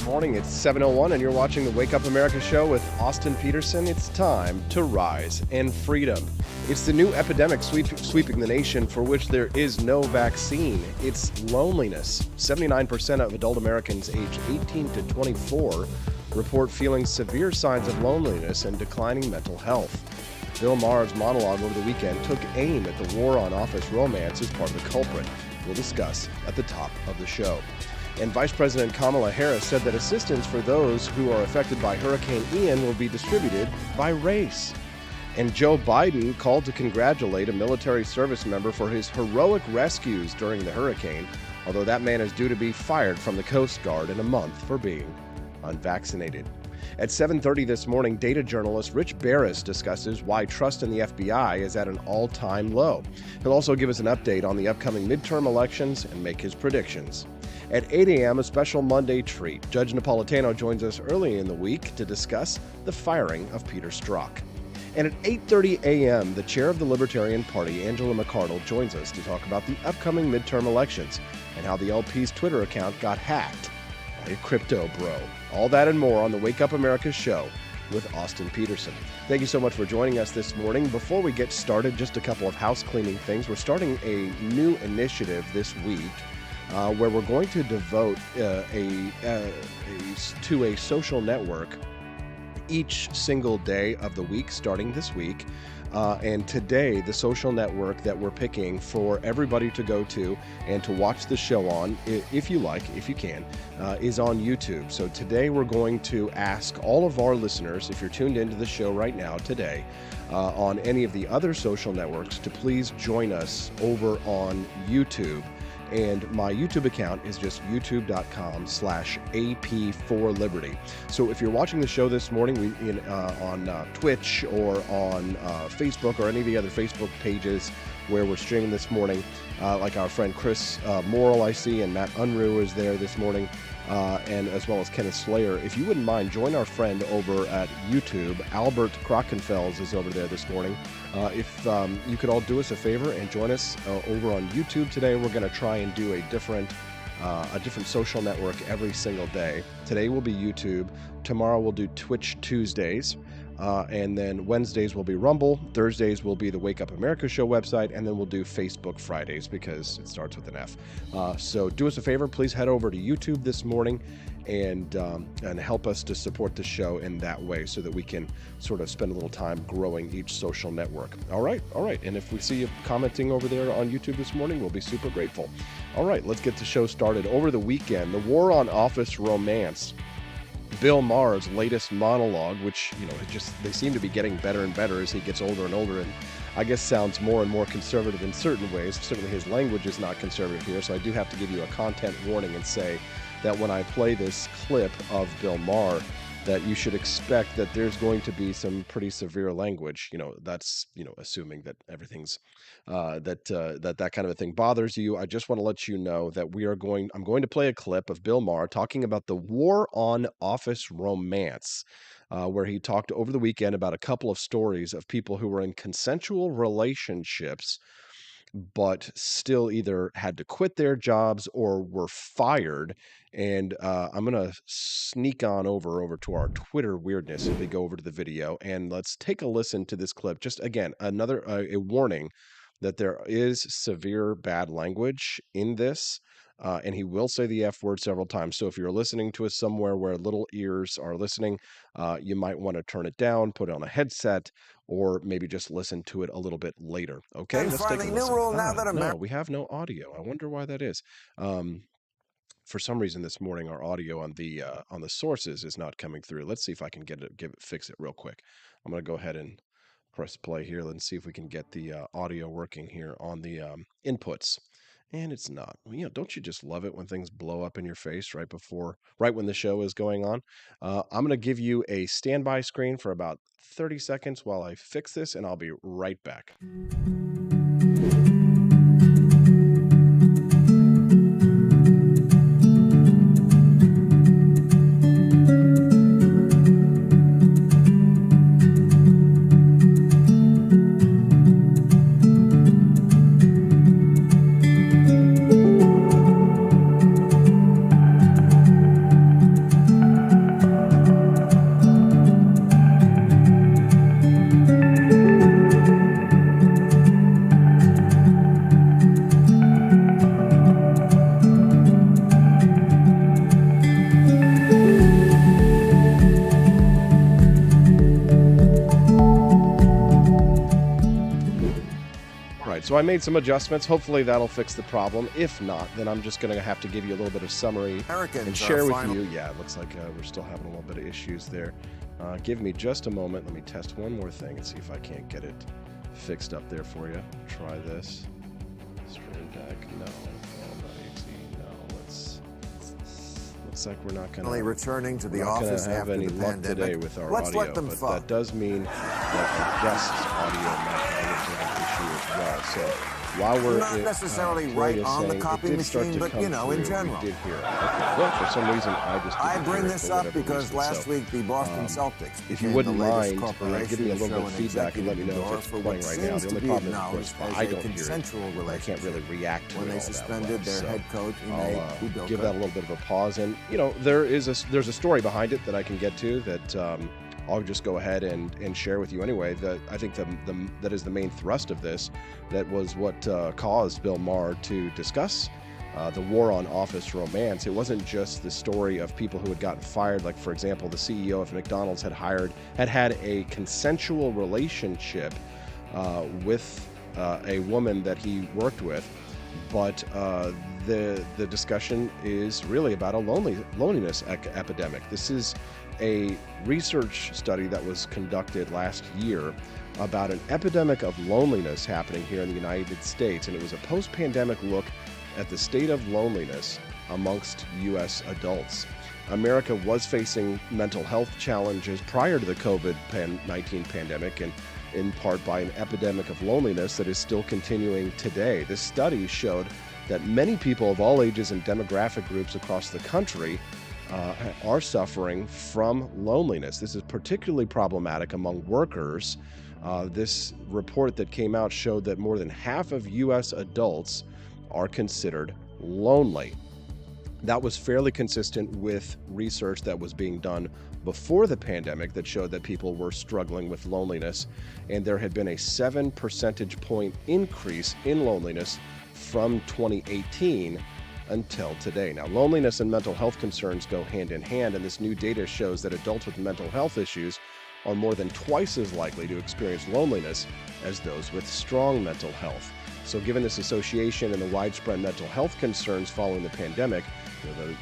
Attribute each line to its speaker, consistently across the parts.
Speaker 1: morning. It's 7:01 and you're watching the Wake Up America show with Austin Petersen. It's time to rise in freedom. It's the new epidemic sweeping the nation for which there is no vaccine. It's loneliness. 79% of adult Americans aged 18 to 24 report feeling severe signs of loneliness and declining mental health. Bill Maher's monologue over the weekend took aim at the war on office romance as part of the culprit. We'll discuss at the top of the show. And Vice President Kamala Harris said that assistance for those who are affected by Hurricane Ian will be distributed by race. And Joe Biden called to congratulate a military service member for his heroic rescues during the hurricane, although that man is due to be fired from the Coast Guard in a month for being unvaccinated. At 7:30 this morning, data journalist Rich Baris discusses why trust in the FBI is at an all-time low. He'll also give us an update on the upcoming midterm elections and make his predictions. At 8 a.m., a special Monday treat. Judge Napolitano joins us early in the week to discuss the firing of Peter Strzok. And at 8:30 a.m., the chair of the Libertarian Party, Angela McCardle, joins us to talk about the upcoming midterm elections and how the LP's Twitter account got hacked by a crypto bro. All that and more on the Wake Up America show with Austin Petersen. Thank you so much for joining us this morning. Before we get started, just a couple of house cleaning things. We're starting a new initiative this week where we're going to devote to a social network each single day of the week, starting this week. And today, the social network that we're picking for everybody to go to and to watch the show on, if you like, if you can, is on YouTube. So today we're going to ask all of our listeners, if you're tuned into the show right now today, on any of the other social networks, to please join us over on YouTube. And my YouTube account is just youtube.com/AP4Liberty. So if you're watching the show this morning on Twitch or on Facebook or any of the other Facebook pages where we're streaming this morning, like our friend Chris Morrill, I see, and Matt Unruh is there this morning, and as well as Kenneth Slayer. If you wouldn't mind, join our friend over at YouTube. Albert Krockenfels is over there this morning. If you could all do us a favor and join us over on YouTube today. We're going to try and do a different social network every single day. Today will be YouTube. Tomorrow we'll do Twitch Tuesdays. And then Wednesdays will be Rumble. Thursdays will be the Wake Up America show website. And then we'll do Facebook Fridays because it starts with an F. So do us a favor. Please head over to YouTube this morning and help us to support the show in that way so that we can sort of spend a little time growing each social network. All right. And if we see you commenting over there on YouTube this morning, we'll be super grateful. All right, let's get the show started. Over the weekend, the war on office romance. Bill Maher's latest monologue, which, they seem to be getting better and better as he gets older and older, and I guess sounds more and more conservative in certain ways. Certainly his language is not conservative here, so I do have to give you a content warning and say that when I play this clip of Bill Maher, that you should expect that there's going to be some pretty severe language. That's, assuming that everything's, that kind of a thing bothers you. I just want to let you know that I'm going to play a clip of Bill Maher talking about the war on office romance, where he talked over the weekend about a couple of stories of people who were in consensual relationships but still either had to quit their jobs or were fired. And I'm going to sneak on over to our Twitter weirdness as we go over to the video. And let's take a listen to this clip. Just again, another a warning that there is severe bad language in this. And he will say the F word several times. So if you're listening to us somewhere where little ears are listening, you might want to turn it down, put it on a headset, or maybe just listen to it a little bit later. Okay, let's take a listen. New rule now that no, we have no audio. I wonder why that is. For some reason this morning, our audio on the sources is not coming through. Let's see if I can fix it real quick. I'm going to go ahead and press play here. Let's see if we can get the audio working here on the inputs. And it's not. Don't you just love it when things blow up in your face right when the show is going on? I'm going to give you a standby screen for about 30 seconds while I fix this, and I'll be right back. So I made some adjustments. Hopefully that'll fix the problem. If not, then I'm just going to have to give you a little bit of summary and
Speaker 2: Americans are
Speaker 1: share with
Speaker 2: final.
Speaker 1: you. Yeah, it looks like we're still having a little bit of issues there. Give me just a moment. Let me test one more thing and see if I can't get it fixed up there for you. Try this. Stream Deck, no. Exe, no. Looks like we're not
Speaker 2: Finally
Speaker 1: gonna
Speaker 2: returning to the
Speaker 1: we're not gonna
Speaker 2: office
Speaker 1: have
Speaker 2: after
Speaker 1: any
Speaker 2: the
Speaker 1: luck
Speaker 2: pandemic.
Speaker 1: today with our
Speaker 2: Let's
Speaker 1: audio,
Speaker 2: let them
Speaker 1: but
Speaker 2: fuck.
Speaker 1: that does mean that our guest's audio might have an issue as well. So while we're
Speaker 2: Not necessarily
Speaker 1: Gloria
Speaker 2: right
Speaker 1: is
Speaker 2: on the
Speaker 1: saying
Speaker 2: copy
Speaker 1: it did start
Speaker 2: machine,
Speaker 1: to
Speaker 2: but
Speaker 1: come
Speaker 2: you know, in
Speaker 1: through,
Speaker 2: general.
Speaker 1: we did hear it. Okay. Well, for some reason, I just
Speaker 2: I
Speaker 1: didn't
Speaker 2: bring
Speaker 1: hear it
Speaker 2: this
Speaker 1: for
Speaker 2: up
Speaker 1: whatever
Speaker 2: because
Speaker 1: reason.
Speaker 2: last
Speaker 1: So,
Speaker 2: week the Boston Celtics
Speaker 1: if you
Speaker 2: became
Speaker 1: wouldn't
Speaker 2: the latest
Speaker 1: mind,
Speaker 2: corporation
Speaker 1: give me a
Speaker 2: to
Speaker 1: little bit
Speaker 2: show
Speaker 1: of
Speaker 2: an
Speaker 1: feedback and let me know
Speaker 2: executive
Speaker 1: if it's
Speaker 2: for
Speaker 1: playing
Speaker 2: what
Speaker 1: right now.
Speaker 2: seems
Speaker 1: The
Speaker 2: to
Speaker 1: only
Speaker 2: be
Speaker 1: problem is, of course,
Speaker 2: acknowledged
Speaker 1: I
Speaker 2: as a
Speaker 1: don't hear it.
Speaker 2: consensual
Speaker 1: I can't
Speaker 2: relationship.
Speaker 1: really react to
Speaker 2: When
Speaker 1: it
Speaker 2: they
Speaker 1: all that
Speaker 2: suspended
Speaker 1: well.
Speaker 2: their
Speaker 1: So
Speaker 2: head coach,
Speaker 1: I'll give that a little bit of a pause, and there's a story behind it that I can get to that I'll just go ahead and share with you anyway. That I think that is the main thrust of this. That was what caused Bill Maher to discuss the war on office romance. It wasn't just the story of people who had gotten fired. Like, for example, the CEO of McDonald's had had a consensual relationship with a woman that he worked with, but the discussion is really about a loneliness epidemic. This is a research study that was conducted last year about an epidemic of loneliness happening here in the United States, and it was a post-pandemic look at the state of loneliness amongst U.S. adults. America was facing mental health challenges prior to the COVID-19 pandemic, and in part by an epidemic of loneliness that is still continuing today. This study showed that many people of all ages and demographic groups across the country are suffering from loneliness. This is particularly problematic among workers. This report that came out showed that more than half of U.S. adults are considered lonely. That was fairly consistent with research that was being done before the pandemic that showed that people were struggling with loneliness, and there had been a 7 percentage point increase in loneliness from 2018 until today. Now, loneliness and mental health concerns go hand in hand, and this new data shows that adults with mental health issues are more than twice as likely to experience loneliness as those with strong mental health. So given this association and the widespread mental health concerns following the pandemic,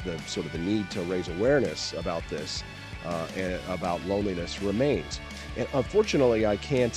Speaker 1: the sort of the need to raise awareness about this and about loneliness remains. And unfortunately, I can't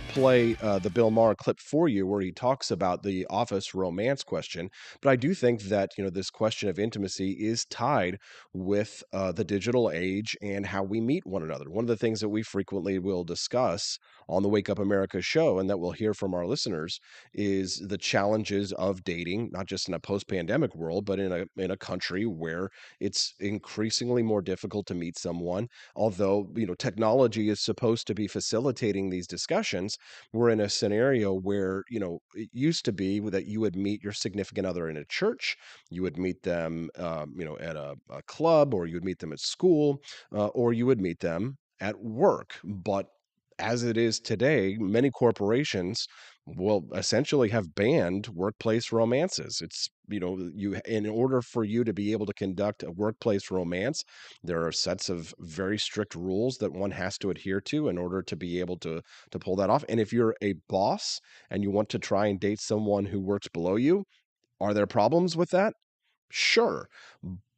Speaker 1: play the Bill Maher clip for you where he talks about the office romance question, but I do think that this question of intimacy is tied with the digital age and how we meet one another. One of the things that we frequently will discuss on the Wake Up America show, and that we'll hear from our listeners, is the challenges of dating, not just in a post-pandemic world, but in a country where it's increasingly more difficult to meet someone. Although technology is supposed to be facilitating these discussions, we're in a scenario where it used to be that you would meet your significant other in a church, you would meet them at a club, or you would meet them at school, or you would meet them at work. But as it is today, many corporations will essentially have banned workplace romances. It's you in order for you to be able to conduct a workplace romance, there are sets of very strict rules that one has to adhere to in order to be able to pull that off. And if you're a boss and you want to try and date someone who works below you, are there problems with that? Sure.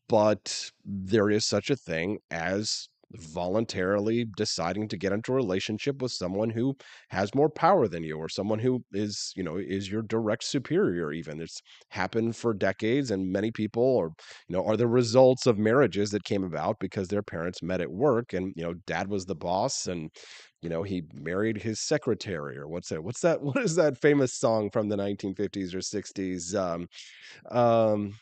Speaker 1: But there is such a thing as voluntarily deciding to get into a relationship with someone who has more power than you, or someone who is your direct superior. Even it's happened for decades, and many people are the results of marriages that came about because their parents met at work, and dad was the boss, and he married his secretary, or what is that famous song from the 1950s or 60s? Um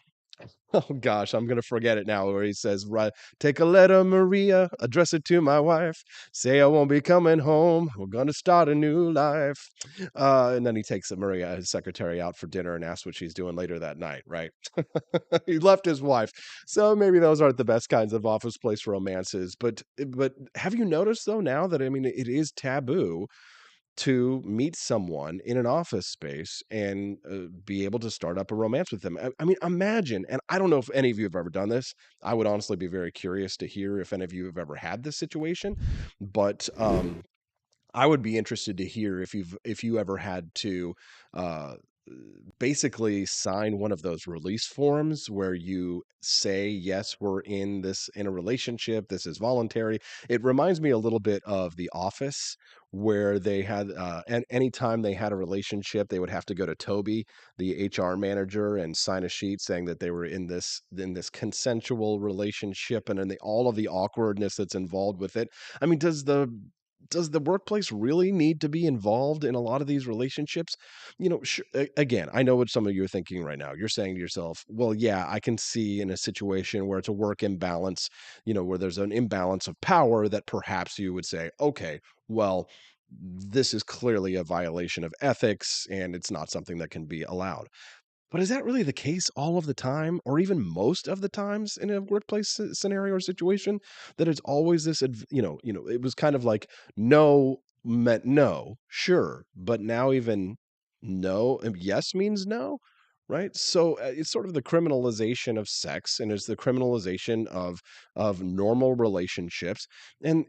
Speaker 1: Oh gosh, I'm gonna forget it now. Where he says, "Right, take a letter, Maria, address it to my wife. Say I won't be coming home. We're gonna start a new life." And then he takes Maria, his secretary, out for dinner and asks what she's doing later that night. Right? He left his wife, so maybe those aren't the best kinds of office place romances. But have you noticed though now that it is taboo to meet someone in an office space and be able to start up a romance with them. I mean, imagine, and I don't know if any of you have ever done this. I would honestly be very curious to hear if any of you have ever had this situation. But I would be interested to hear if you ever had to uh, basically sign one of those release forms where you say, yes, we're in a relationship, this is voluntary. It reminds me a little bit of The Office, where they had and anytime they had a relationship, they would have to go to Toby, the HR manager, and sign a sheet saying that they were in this consensual relationship, and in all of the awkwardness that's involved with it. I mean, does the workplace really need to be involved in a lot of these relationships? Again, I know what some of you are thinking right now. You're saying to yourself, well, yeah, I can see in a situation where it's a work imbalance, where there's an imbalance of power, that perhaps you would say, okay, well, this is clearly a violation of ethics and it's not something that can be allowed. But is that really the case all of the time, or even most of the times in a workplace scenario or situation? That it's always this, it was kind of like no meant no, sure, but now even no, yes means no, right? So it's sort of the criminalization of sex, and it's the criminalization of normal relationships, and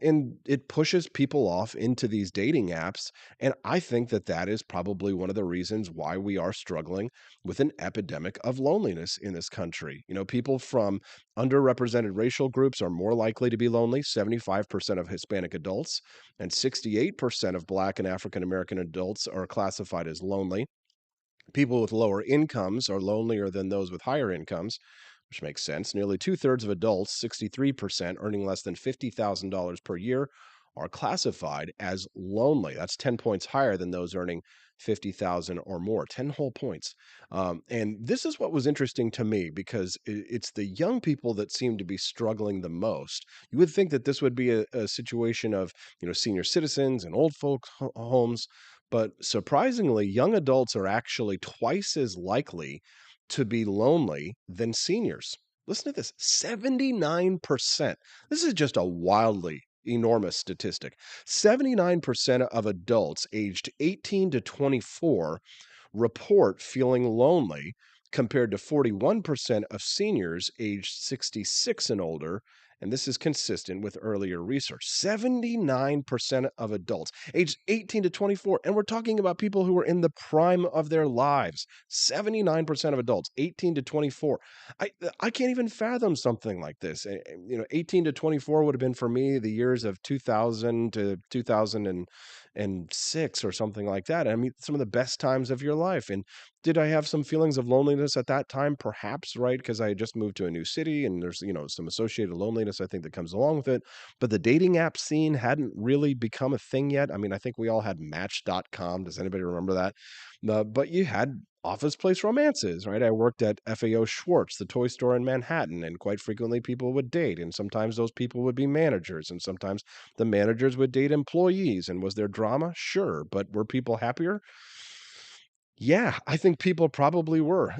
Speaker 1: it pushes people off into these dating apps. And I think that is probably one of the reasons why we are struggling with an epidemic of loneliness in this country. People from underrepresented racial groups are more likely to be lonely, 75% of Hispanic adults, and 68% of Black and African American adults are classified as lonely. People with lower incomes are lonelier than those with higher incomes, which makes sense. Nearly two-thirds of adults, 63%, earning less than $50,000 per year, are classified as lonely. That's 10 points higher than those earning 50,000 or more, 10 whole points. And this is what was interesting to me, because it's the young people that seem to be struggling the most. You would think that this would be a situation of, senior citizens and old folks homes, but surprisingly, young adults are actually twice as likely to be lonely than seniors. Listen to this, 79%. This is just a wildly enormous statistic. 79% of adults aged 18 to 24 report feeling lonely, compared to 41% of seniors aged 66 and older. And this is consistent with earlier research. 79% of adults aged 18 to 24, and we're talking about people who are in the prime of their lives. 79% of adults, 18 to 24. I can't even fathom something like this. 18 to 24 would have been for me the years of 2000 to 2006 or something like that. I mean, some of the best times of your life. And did I have some feelings of loneliness at that time? Perhaps, right? Because I had just moved to a new city, and there's, some associated loneliness, I think, that comes along with it. But the dating app scene hadn't really become a thing yet. I mean, I think we all had Match.com. Does anybody remember that? But you had office place romances, right? I worked at FAO Schwartz, the toy store in Manhattan, and quite frequently people would date. And sometimes those people would be managers, and sometimes the managers would date employees. And was there drama? Sure. But were people happier? Yeah, I think people probably were.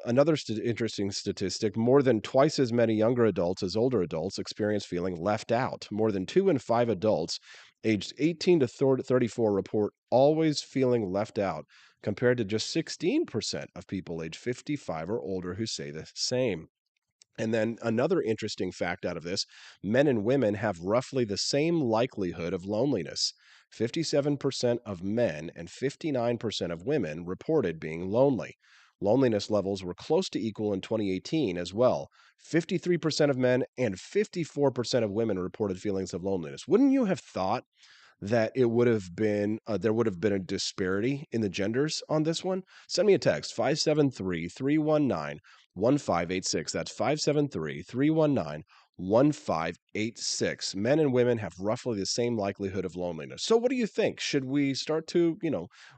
Speaker 1: Another interesting statistic, more than twice as many younger adults as older adults experience feeling left out. More than 2 in 5 adults aged 18 to 34 report always feeling left out, compared to just 16% of people aged 55 or older who say the same. And then another interesting fact out of this, men and women have roughly the same likelihood of loneliness. 57% of men and 59% of women reported being lonely. Loneliness levels were close to equal in 2018 as well. 53% of men and 54% of women reported feelings of loneliness. Wouldn't you have thought that it would have been there would have been a disparity in the genders on this one? Send me a text, 573-319-1586. That's 573-319-1586. Men and women have roughly the same likelihood of loneliness. So what do you think? Should we start to,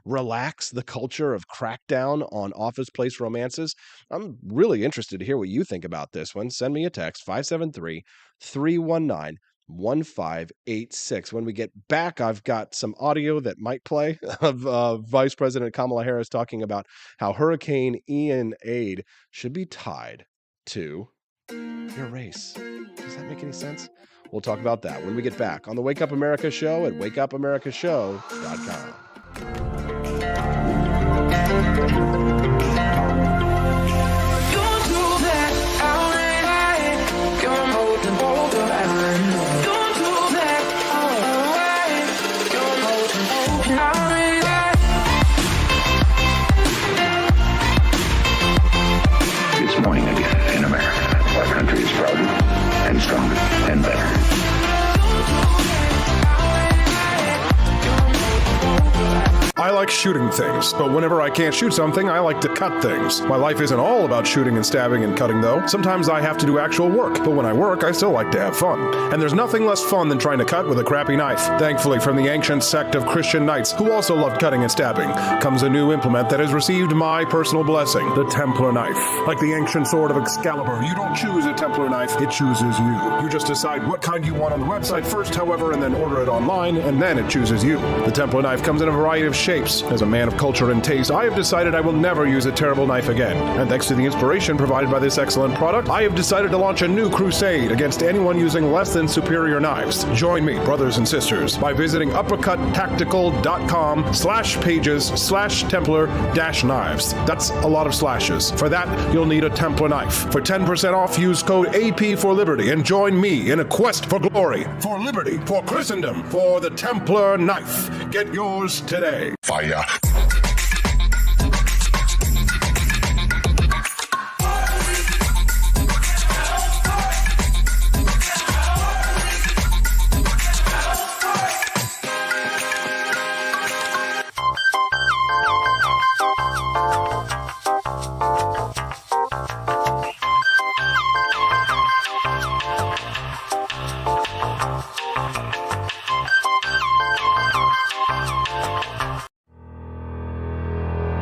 Speaker 1: relax the culture of crackdown on office place romances? I'm really interested to hear what you think about this one. Send me a text, 573-319-1586. When we get back, I've got some audio that might play of Vice President Kamala Harris talking about how Hurricane Ian aid should be tied to your race. Does that make any sense? We'll talk about that when we get back on the Wake Up America Show at wakeupAmericaShow.com.
Speaker 2: shooting things, but whenever I can't shoot something, I like to cut things. My life isn't all about shooting and stabbing and cutting, though. Sometimes I have to do actual work, but when I work, I still like to have fun. And there's nothing less fun than trying to cut with a crappy knife. Thankfully, from the ancient sect of Christian knights, who also loved cutting and stabbing, comes a new implement that has received my personal blessing, the Templar knife. Like the ancient sword of Excalibur, you don't choose a Templar knife, it chooses you. You just decide what kind you want on the website first, however, and then order it online, and then it chooses you. The Templar knife comes in a variety of shapes. As a man of culture and taste, I have decided I will never use a terrible knife again. And thanks to the inspiration provided by this excellent product, I have decided to launch a new crusade against anyone using less than superior knives. Join me, brothers and sisters, by visiting uppercuttactical.com/pages/Templar-knives. That's a lot of slashes. For that, you'll need a Templar knife. For 10% off, use code AP for Liberty and join me in a quest for glory, for liberty, for Christendom, for the Templar knife. Get yours today.
Speaker 3: Fire.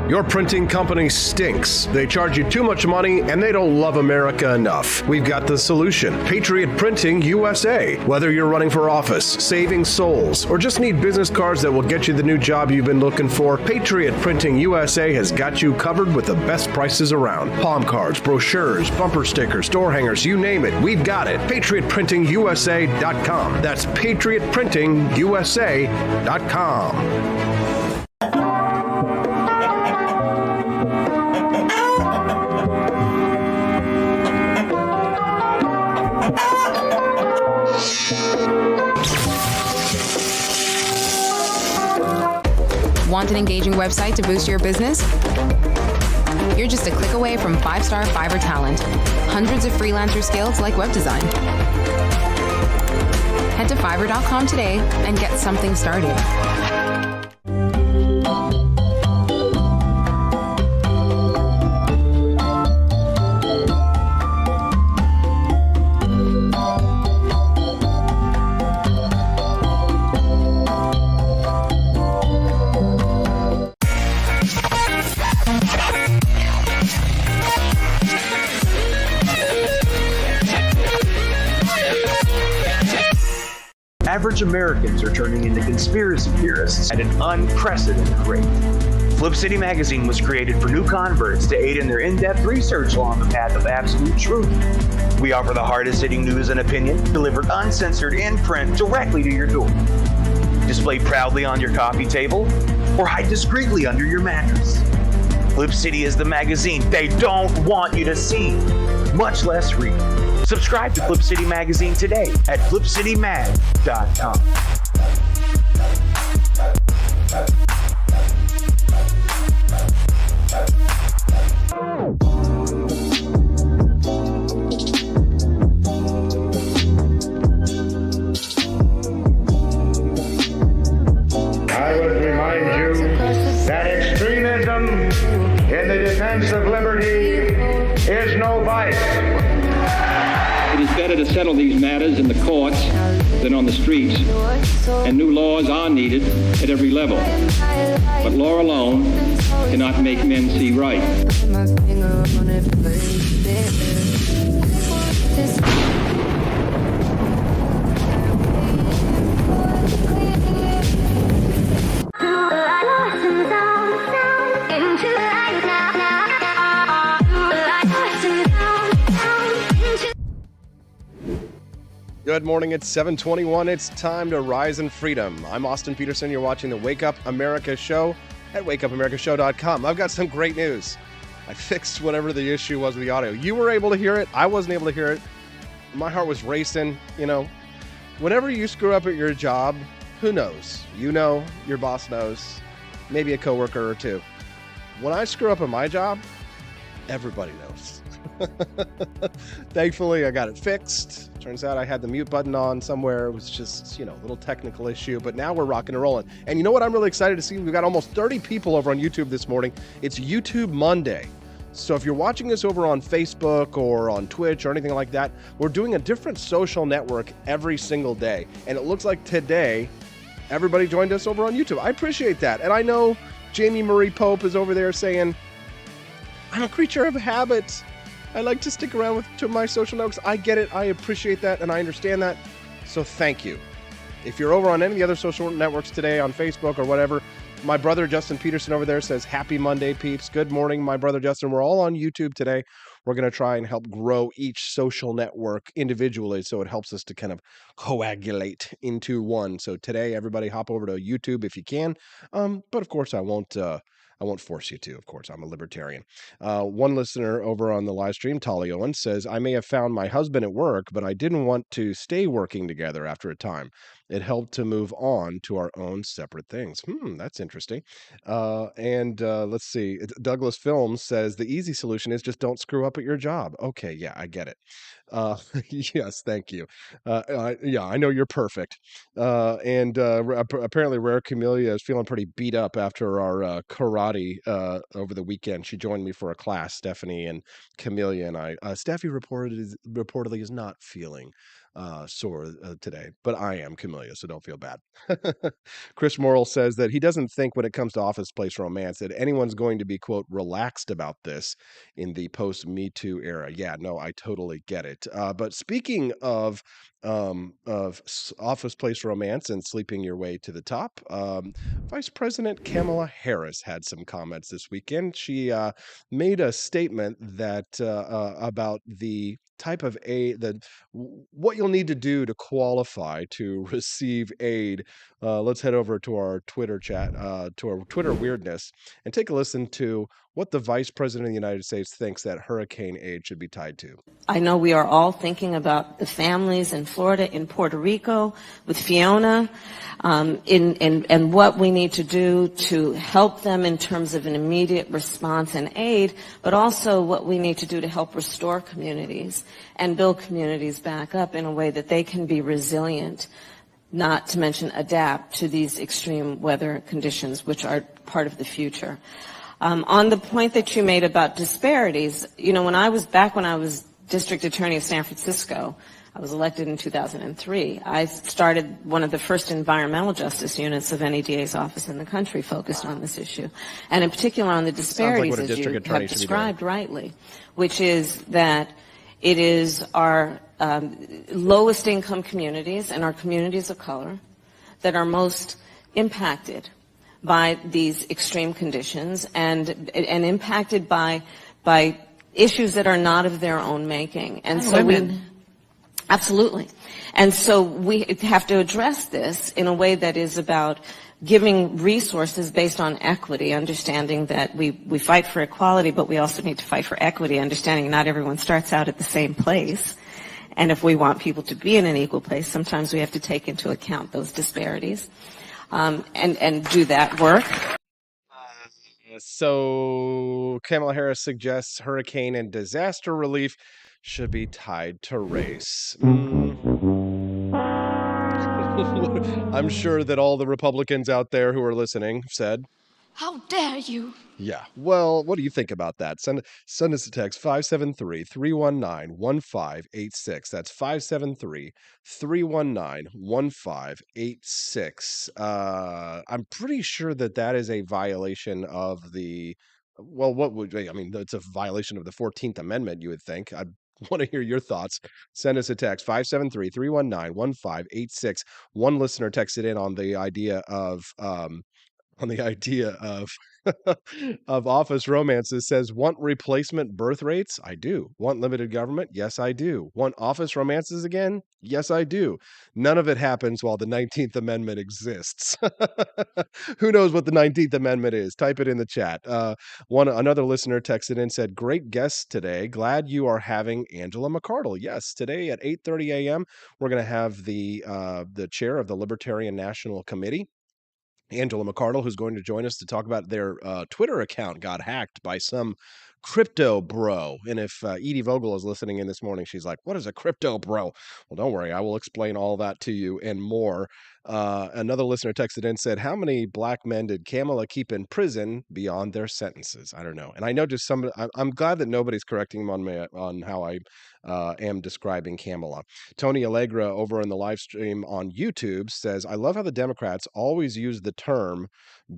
Speaker 1: Your printing company stinks. They charge you too much money and they don't love America enough. We've got the solution. Patriot Printing USA. Whether you're running for office, saving souls, or just need business cards that will get you the new job you've been looking for, Patriot Printing USA has got you covered with the best prices around. Palm cards, brochures, bumper stickers, door hangers, you name it, we've got it. PatriotPrintingUSA.com. That's PatriotPrintingUSA.com.
Speaker 4: Want an engaging website to boost your business? You're just a click away from 5-star Fiverr talent. Hundreds of freelancer skills like web design. Head to Fiverr.com today and get something started.
Speaker 5: Average Americans are turning into conspiracy theorists at an unprecedented rate. Flip City Magazine was created for new converts to aid in their in-depth research along the path of absolute truth. We offer the hardest-hitting news and opinion delivered uncensored in print directly to your door. Display proudly on your coffee table or hide discreetly under your mattress. Flip City is the magazine they don't want you to see, much less read. Subscribe to Flip City Magazine today at flipcitymag.com.
Speaker 6: I would remind you that extremism in the defense of liberty is no vice.
Speaker 7: It is better to settle these matters in the courts than on the streets, and new laws are needed at every level. But law alone cannot make men see right.
Speaker 1: Good morning, it's 7:21. It's time to rise in freedom. I'm Austin Petersen. You're watching the Wake Up America show at wakeupAmericaShow.com. I've got some great news. I fixed whatever the issue was with the audio. You were able to hear it. I wasn't able to hear it. My heart was racing. You know, whenever you screw up at your job, who knows? You know, your boss knows, maybe a coworker or two. When I screw up at my job, everybody knows. Thankfully, I got it fixed. Turns out I had the mute button on somewhere. It was just, a little technical issue, but now we're rocking and rolling. And you know what I'm really excited to see? We've got almost 30 people over on YouTube this morning. It's YouTube Monday. So if you're watching us over on Facebook or on Twitch or anything like that, we're doing a different social network every single day. And it looks like today, everybody joined us over on YouTube. I appreciate that. And I know Jamie Marie Pope is over there saying, I'm a creature of habit. I like to stick around to my social networks. I get it. I appreciate that. And I understand that. So thank you. If you're over on any of the other social networks today on Facebook or whatever, my brother Justin Petersen over there says, happy Monday, peeps. Good morning, my brother Justin. We're all on YouTube today. We're going to try and help grow each social network individually so it helps us to kind of coagulate into one. So today, everybody hop over to YouTube if you can. But of course, I won't force you to. Of course, I'm a libertarian. One listener over on the live stream, Tali Owen, says, I may have found my husband at work, but I didn't want to stay working together after a time. It helped to move on to our own separate things. That's interesting. Let's see. Douglas Films says the easy solution is just don't screw up at your job. Okay, yeah, I get it. Yes, thank you. I know you're perfect. Apparently Rare Camellia is feeling pretty beat up after our karate over the weekend. She joined me for a class, Stephanie and Camellia and I. Steffi reportedly is not feeling sore today, but I am Camellia, so don't feel bad. Chris Morrill says that he doesn't think when it comes to office place romance that anyone's going to be, quote, relaxed about this in the post-Me Too era. Yeah, no, I totally get it. But speaking of office place romance and sleeping your way to the top, Vice President Kamala Harris had some comments this weekend. She made a statement that about the type of aid, what you'll need to do to qualify to receive aid. Let's head over to our Twitter chat, to our Twitter weirdness, and take a listen to what the Vice President of the United States thinks that hurricane aid should be tied to.
Speaker 3: I know we are all thinking about the families in Florida, in Puerto Rico, with Fiona, and what we need to do to help them in terms of an immediate response and aid, but also what we need to do to help restore communities and build communities back up in a way that they can be resilient, not to mention adapt to these extreme weather conditions, which are part of the future. On the point that you made about disparities, when I was district attorney of San Francisco, I was elected in 2003. I started one of the first environmental justice units of any DA's office in the country focused on this issue, and in particular on the disparities,
Speaker 1: like
Speaker 3: as you have described rightly, which is that it is our lowest income communities and our communities of color that are most impacted by these extreme conditions and impacted by issues that are not of their own making. And so absolutely. And so we have to address this in a way that is about giving resources based on equity, understanding that we fight for equality, but we also need to fight for equity, understanding not everyone starts out at the same place. And if we want people to be in an equal place, sometimes we have to take into account those disparities. And do that work.
Speaker 1: So Kamala Harris suggests hurricane and disaster relief should be tied to race. I'm sure that all the Republicans out there who are listening said,
Speaker 8: how dare you?
Speaker 1: Yeah. Well, what do you think about that? Send us a text, 573-319-1586. That's 573-319-1586. I'm pretty sure that is a violation of the, it's a violation of the 14th Amendment, you would think. I want to hear your thoughts. Send us a text, 573-319-1586. One listener texted in on the idea of of office romances, says, want replacement birth rates? I do. Want limited government? Yes, I do. Want office romances again? Yes, I do. None of it happens while the 19th Amendment exists. Who knows what the 19th Amendment is? Type it in the chat. Another listener texted in, said, great guest today. Glad you are having Angela McCardle. Yes, today at 8:30 a.m., we're going to have the chair of the Libertarian National Committee, Angela McCardle, who's going to join us to talk about their Twitter account got hacked by some crypto bro. And if Edie Vogel is listening in this morning, she's like, what is a crypto bro? Well, don't worry. I will explain all that to you and more. Another listener texted in, said, how many black men did Kamala keep in prison beyond their sentences? I don't know. And I know just I'm glad that nobody's correcting him on how I am describing Kamala. Tony Allegra over in the live stream on YouTube says, I love how the Democrats always use the term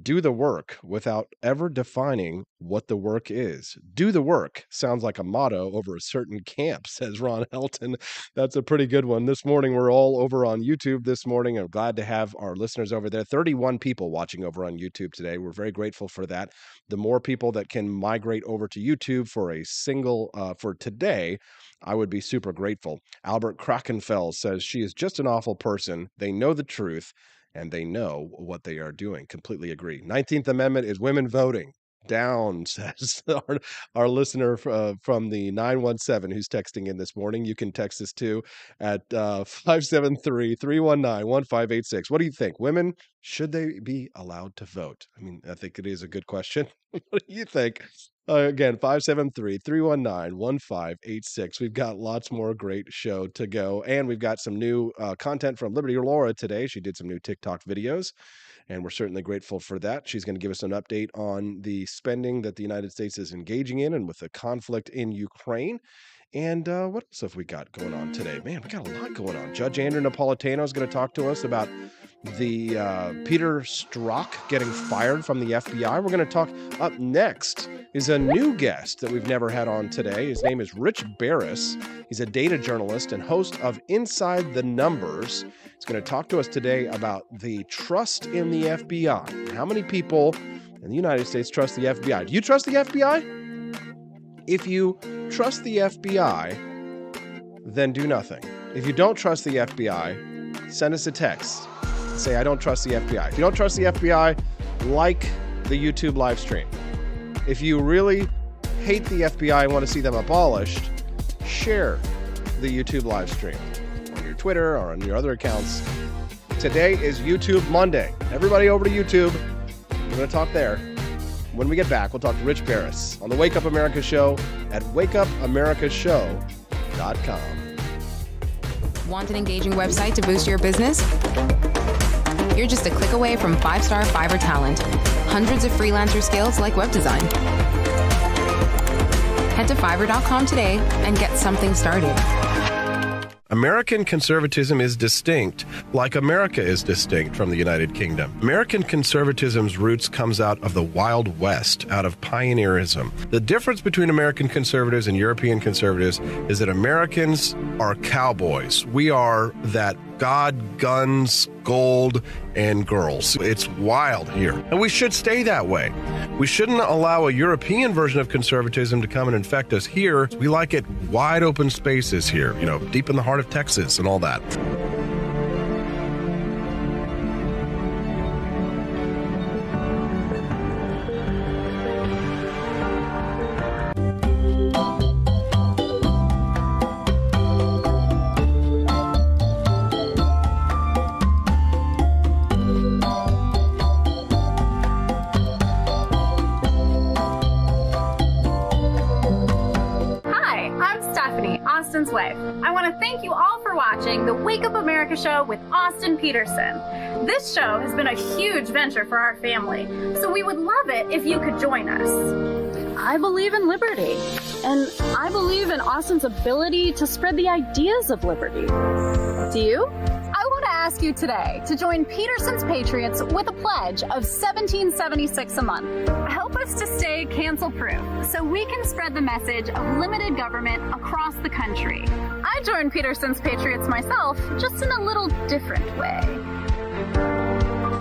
Speaker 1: do the work without ever defining what the work is. Do the work sounds like a motto over a certain camp, says Ron Helton. That's a pretty good one. This morning, we're all over on YouTube this morning. I'm glad to have our listeners over there. 31 people watching over on YouTube today. We're very grateful for that. The more people that can migrate over to YouTube for a single, for today, I would be super grateful. Albert Krakenfeld says, she is just an awful person. They know the truth and they know what they are doing. Completely agree. 19th Amendment is women voting. Down, says our listener from the 917 who's texting in this morning. You can text us too at 573-319-1586. What do you think? Women, should they be allowed to vote? I mean, I think it is a good question. What do you think? Again, 573-319-1586. We've got lots more great show to go. And we've got some new content from Liberty Laura today. She did some new TikTok videos, and we're certainly grateful for that. She's going to give us an update on the spending that the United States is engaging in and with the conflict in Ukraine. And what else have we got going on today? Man, we got a lot going on. Judge Andrew Napolitano is going to talk to us about the Peter Strzok getting fired from the FBI. We're going to talk. Up next is a new guest that we've never had on today. His name is Rich Baris. He's a data journalist and host of Inside the Numbers. He's going to talk to us today about the trust in the FBI. How many people in the United States trust the FBI? Do you trust the FBI? If you trust the FBI, then do nothing. If you don't trust the FBI, send us a text. Say, I don't trust the FBI. If you don't trust the FBI, like the YouTube live stream. If you really hate the FBI and want to see them abolished, share the YouTube live stream on your Twitter or on your other accounts. Today is YouTube Monday. Everybody over to YouTube. We're going to talk there. When we get back, we'll talk to Rich Baris on the Wake Up America Show at wakeupamericashow.com.
Speaker 4: Want an engaging website to boost your business? You're just a click away from 5-star Fiverr talent. Hundreds of freelancer skills like web design. Head to Fiverr.com today and get something started.
Speaker 2: American conservatism is distinct, like America is distinct from the United Kingdom. American conservatism's roots comes out of the Wild West, out of pioneerism. The difference between American conservatives and European conservatives is that Americans are cowboys. We are that God, guns, gold, and girls. It's wild here. And we should stay that way. We shouldn't allow a European version of conservatism to come and infect us here. We like it wide open spaces here, deep in the heart of Texas and all that.
Speaker 9: I want to thank you all for watching the Wake Up America Show with Austin Petersen. This show has been a huge venture for our family, so we would love it if you could join us.
Speaker 10: I believe in liberty, and I believe in Austin's ability to spread the ideas of liberty. Do you?
Speaker 9: I want to ask you today to join Petersen's Patriots with a pledge of $17.76 a month. Help us to stay cancel-proof so we can spread the message of limited government across the country. I joined Petersen's Patriots myself, just in a little different way.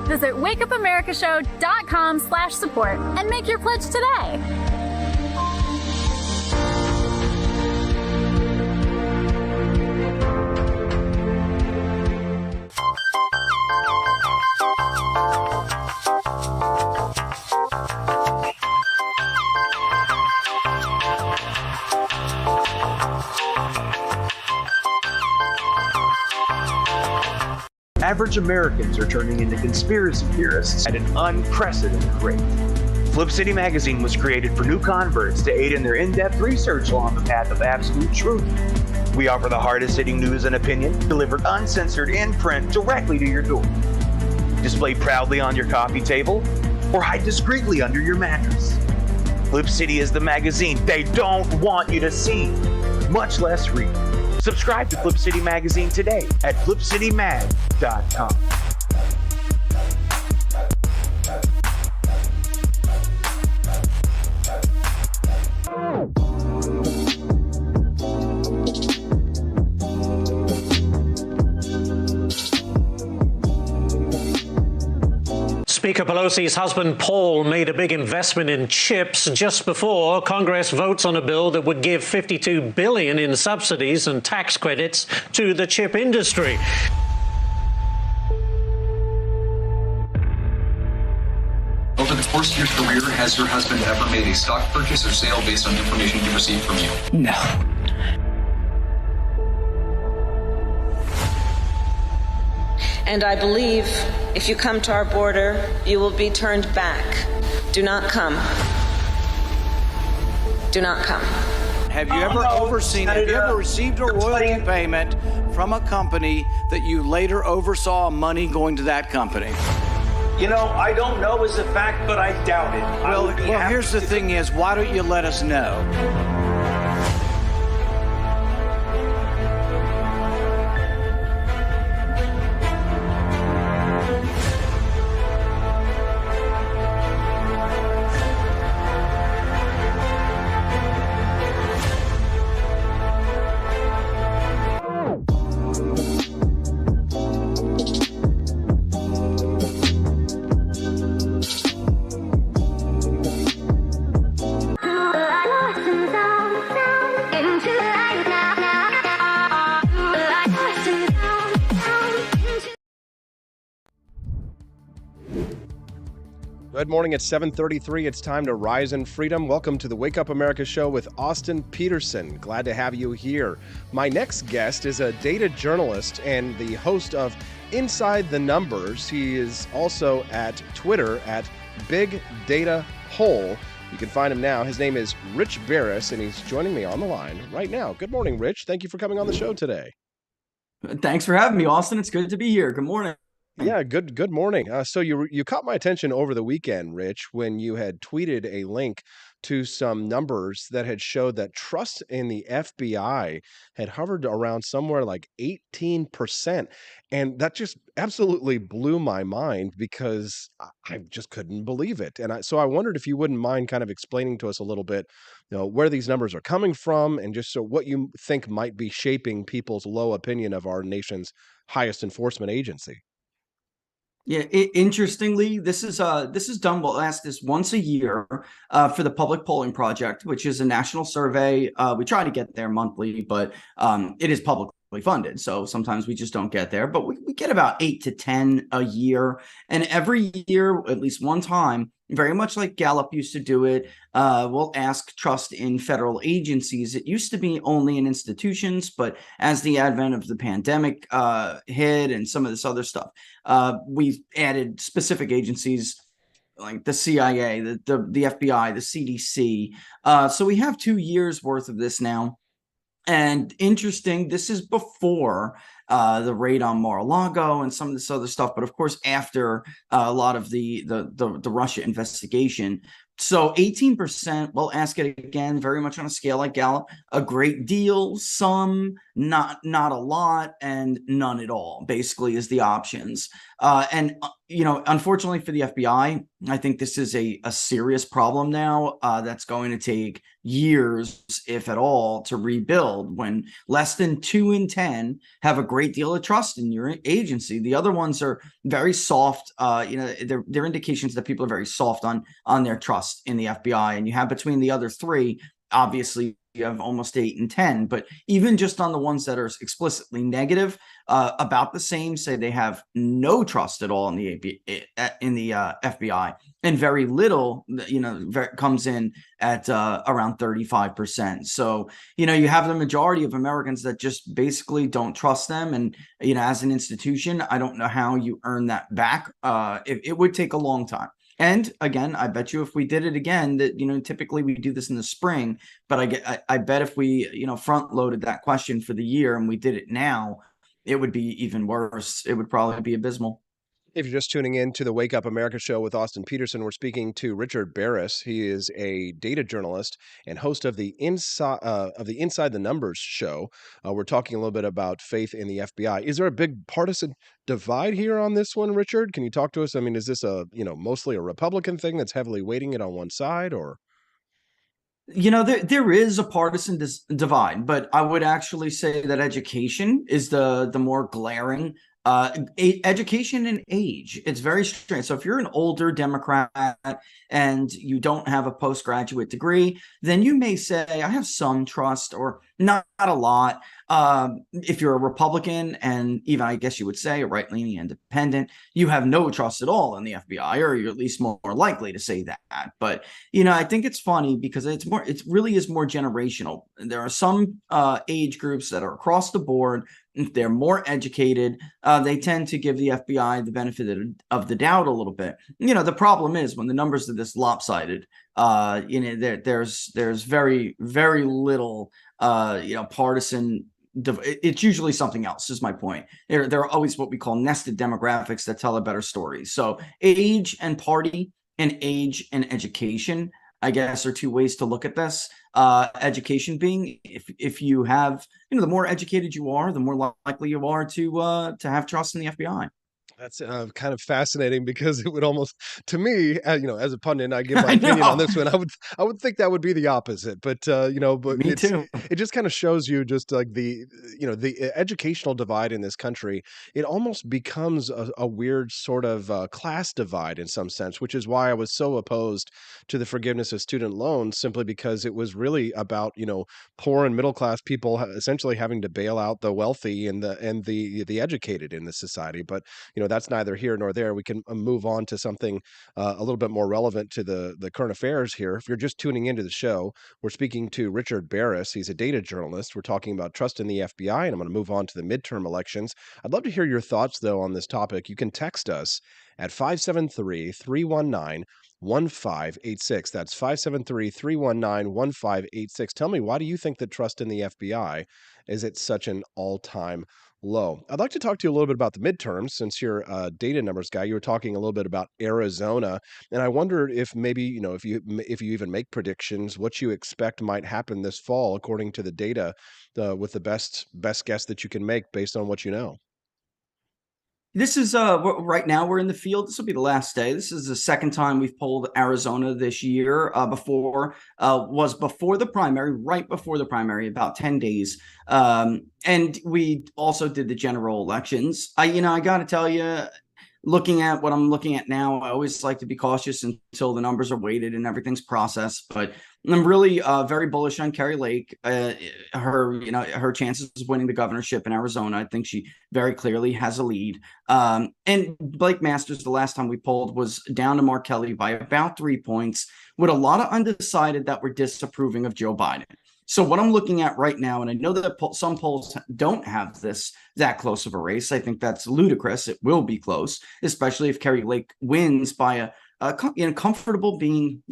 Speaker 9: Visit wakeupamericashow.com/support and make your pledge today.
Speaker 5: Average Americans are turning into conspiracy theorists at an unprecedented rate. Flip City Magazine was created for new converts to aid in their in-depth research along the path of absolute truth. We offer the hardest-hitting news and opinion delivered uncensored in print directly to your door. Display proudly on your coffee table or hide discreetly under your mattress. Flip City is the magazine they don't want you to see, much less read. Subscribe to Flip City Magazine today at flipcitymag.com.
Speaker 11: Speaker Pelosi's husband, Paul, made a big investment in chips just before Congress votes on a bill that would give $52 billion in subsidies and tax credits to the chip industry.
Speaker 12: Over the course of your career, has your husband ever made a stock purchase or sale based on information he received from you?
Speaker 13: No.
Speaker 3: And I believe if you come to our border, you will be turned back. Do not come. Do not come.
Speaker 13: Have you ever received a royalty payment from a company that you later oversaw money going to that company?
Speaker 14: You know, I don't know as a fact, but I doubt it.
Speaker 13: Well, here's the thing is, why don't you let us know?
Speaker 1: Good morning. It's 7:33. It's time to rise in freedom. Welcome to the Wake Up America show with Austin Petersen. Glad to have you here. My next guest is a data journalist and the host of Inside the Numbers. He is also at Twitter at Big Data Hole. You can find him now. His name is Rich Baris, and he's joining me on the line right now. Good morning, Rich. Thank you for coming on the show today.
Speaker 15: Thanks for having me, Austin. It's good to be here. Good morning.
Speaker 1: Yeah, good morning. So you caught my attention over the weekend, Rich, when you had tweeted a link to some numbers that had showed that trust in the FBI had hovered around somewhere like 18%. And that just absolutely blew my mind because I just couldn't believe it. And so I wondered if you wouldn't mind kind of explaining to us a little bit, where these numbers are coming from and just so what you think might be shaping people's low opinion of our nation's highest enforcement agency.
Speaker 15: Yeah, interestingly, this is done. We'll ask this once a year for the Public Polling Project, which is a national survey. We try to get there monthly, but it is publicly funded, so sometimes we just don't get there. But we get about 8 to 10 a year, and every year, at least one time, very much like Gallup used to do it, we'll ask trust in federal agencies. It used to be only in institutions, but as the advent of the pandemic hit and some of this other stuff, we've added specific agencies like the CIA, the FBI, the CDC. So we have 2 years worth of this now. And interesting, this is before the raid on Mar-a-Lago and some of this other stuff, but of course after a lot of the Russia investigation. So 18%, we'll ask it again, very much on a scale like Gallup, a great deal, some, not a lot, and none at all, basically is the options. Unfortunately for the FBI, I think this is a serious problem now that's going to take years, if at all, to rebuild when less than 2 in 10 have a great deal of trust in your agency. The other ones are very soft. They're indications that people are very soft on their trust in the FBI. And you have between the other 3, obviously, you have almost 8 and 10, but even just on the ones that are explicitly negative, about the same, say they have no trust at all in the FBI, and very little, comes in at around 35%. So, you have the majority of Americans that just basically don't trust them. And, as an institution, I don't know how you earn that back. It would take a long time. And again, I bet you if we did it again, that, typically we do this in the spring, but I bet if we, front loaded that question for the year and we did it now, it would be even worse. It would probably be abysmal.
Speaker 1: If you're just tuning in to the Wake Up America show with Austin Petersen, we're speaking to Richard Baris. He is a data journalist and host of the Inside the Numbers show. We're talking a little bit about faith in the FBI. Is there a big partisan divide here on this one, Richard? Can you talk to us? I mean, is this mostly a Republican thing that's heavily weighting it on one side, or?
Speaker 15: There is a partisan divide, but I would actually say that education is the more glaring. Education and age, it's very strange. So if you're an older Democrat and you don't have a postgraduate degree, then you may say, I have some trust, or not a lot. If you're a Republican, and even I guess you would say a right-leaning independent, you have no trust at all in the FBI, or you're at least more likely to say that. But I think it's funny because it really is more generational. There are some age groups that are across the board. If they're more educated, they tend to give the FBI the benefit of the doubt a little bit. The problem is when the numbers are this lopsided, there's very, very little, partisan. It's usually something else, is my point. There are always what we call nested demographics that tell a better story. So age and party, and age and education, I guess, are two ways to look at this. Education being, if you have, the more educated you are, the more likely you are to have trust in the FBI.
Speaker 1: That's kind of fascinating, because it would almost, to me, as a pundit, I give my opinion on this one. I would think that would be the opposite, but
Speaker 15: Me too.
Speaker 1: It just kind of shows you just like the educational divide in this country. It almost becomes a weird sort of class divide in some sense, which is why I was so opposed to the forgiveness of student loans, simply because it was really about poor and middle class people essentially having to bail out the wealthy and the educated in the society. But that's neither here nor there. We can move on to something a little bit more relevant to the current affairs here. If you're just tuning into the show, we're speaking to Richard Baris. He's a data journalist. We're talking about trust in the FBI, and I'm going to move on to the midterm elections. I'd love to hear your thoughts, though, on this topic. You can text us at 573-319-1586. That's 573-319-1586. Tell me, why do you think that trust in the FBI is at such an all-time low? I'd like to talk to you a little bit about the midterms, since you're a data numbers guy. You were talking a little bit about Arizona, and I wondered if maybe, if you even make predictions, what you expect might happen this fall according to the data, with the best guess that you can make based on what you know.
Speaker 15: This is right now we're in the field. This will be the last day. This is the second time we've polled Arizona this year. Before the primary, right before the primary, about 10 days. And we also did the general elections. I got to tell you, looking at what I'm looking at now, I always like to be cautious until the numbers are weighted and everything's processed. But I'm really very bullish on Kari Lake. Her chances of winning the governorship in Arizona. I think she very clearly has a lead. And Blake Masters, the last time we polled, was down to Mark Kelly by about 3 points, with a lot of undecided that were disapproving of Joe Biden. So what I'm looking at right now, and I know that some polls don't have that close of a race. I think that's ludicrous. It will be close, especially if Kari Lake wins by a comfortable being,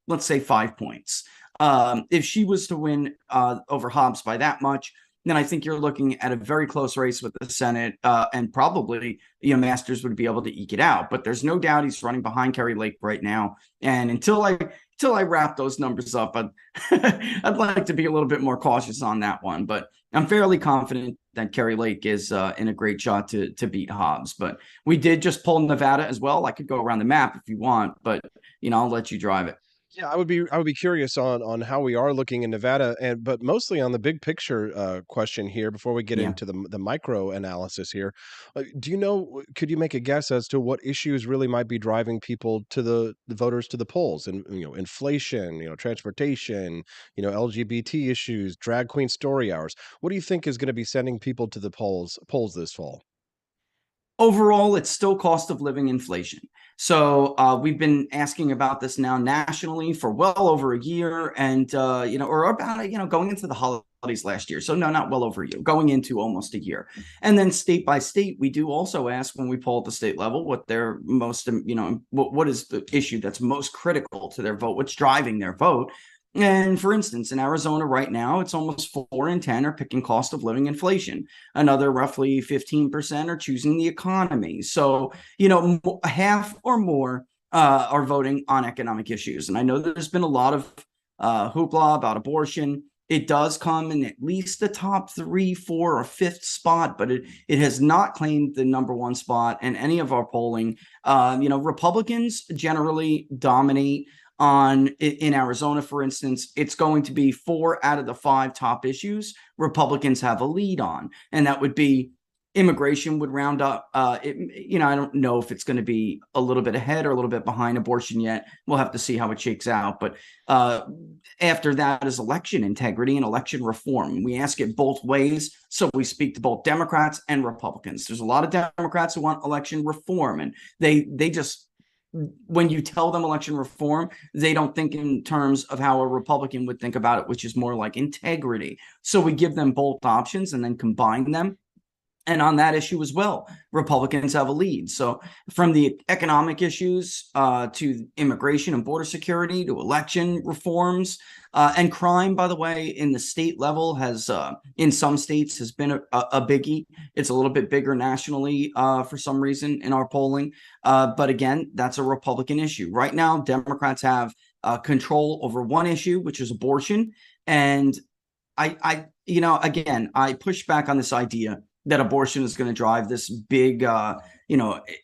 Speaker 15: let's say 5 points. If she was to win over Hobbs by that much, then I think you're looking at a very close race with the Senate, and probably Masters would be able to eke it out. But there's no doubt he's running behind Kari Lake right now. And until I wrap those numbers up, I'd like to be a little bit more cautious on that one. But I'm fairly confident that Kari Lake is in a great shot to beat Hobbs. But we did just pull Nevada as well. I could go around the map if you want, but I'll let you drive it.
Speaker 1: Yeah, I would be curious on how we are looking in Nevada, but mostly on the big picture question here before we get into the micro analysis here. Could you make a guess as to what issues really might be driving people to the voters to the polls? And inflation, transportation, LGBT issues, drag queen story hours. What do you think is going to be sending people to the polls this fall?
Speaker 15: Overall, it's still cost of living inflation. So we've been asking about this now nationally for well over a year, and or about going into the holidays last year. So no, not well over a year, going into almost a year. And then state by state, we do also ask when we poll at the state level what their most, what is the issue that's most critical to their vote, what's driving their vote. And for instance, in Arizona right now, it's almost 4 in 10 are picking cost of living inflation. Another roughly 15% are choosing the economy. So, half or more are voting on economic issues. And I know there's been a lot of hoopla about abortion. It does come in at least the top 3, 4, or 5th spot, but it has not claimed the number 1 spot in any of our polling. Republicans generally dominate in Arizona, for instance. It's going to be 4 out of the 5 top issues Republicans have a lead on, and that would be immigration would round up. I don't know if it's going to be a little bit ahead or a little bit behind abortion yet. We'll have to see how it shakes out. But after that is election integrity and election reform. We ask it both ways, so we speak to both Democrats and Republicans. There's a lot of Democrats who want election reform, and they just, when you tell them election reform, they don't think in terms of how a Republican would think about it, which is more like integrity. So we give them both options and then combine them. And on that issue as well, Republicans have a lead. So from the economic issues to immigration and border security to election reforms and crime, by the way, in the state level has in some states has been a biggie. It's a little bit bigger nationally for some reason in our polling. But again, that's a Republican issue. Right now, Democrats have control over one issue, which is abortion. And I push back on this idea that abortion is going to drive this big,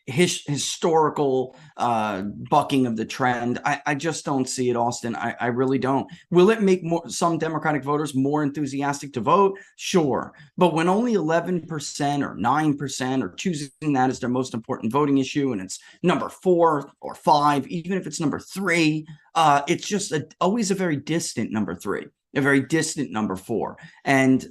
Speaker 15: historical bucking of the trend. I just don't see it, Austin. I really don't. Will it make some Democratic voters more enthusiastic to vote? Sure. But when only 11% or 9% are choosing that as their most important voting issue, and it's number 4 or 5, even if it's number 3, it's just always a very distant number 3. A very distant number 4. And,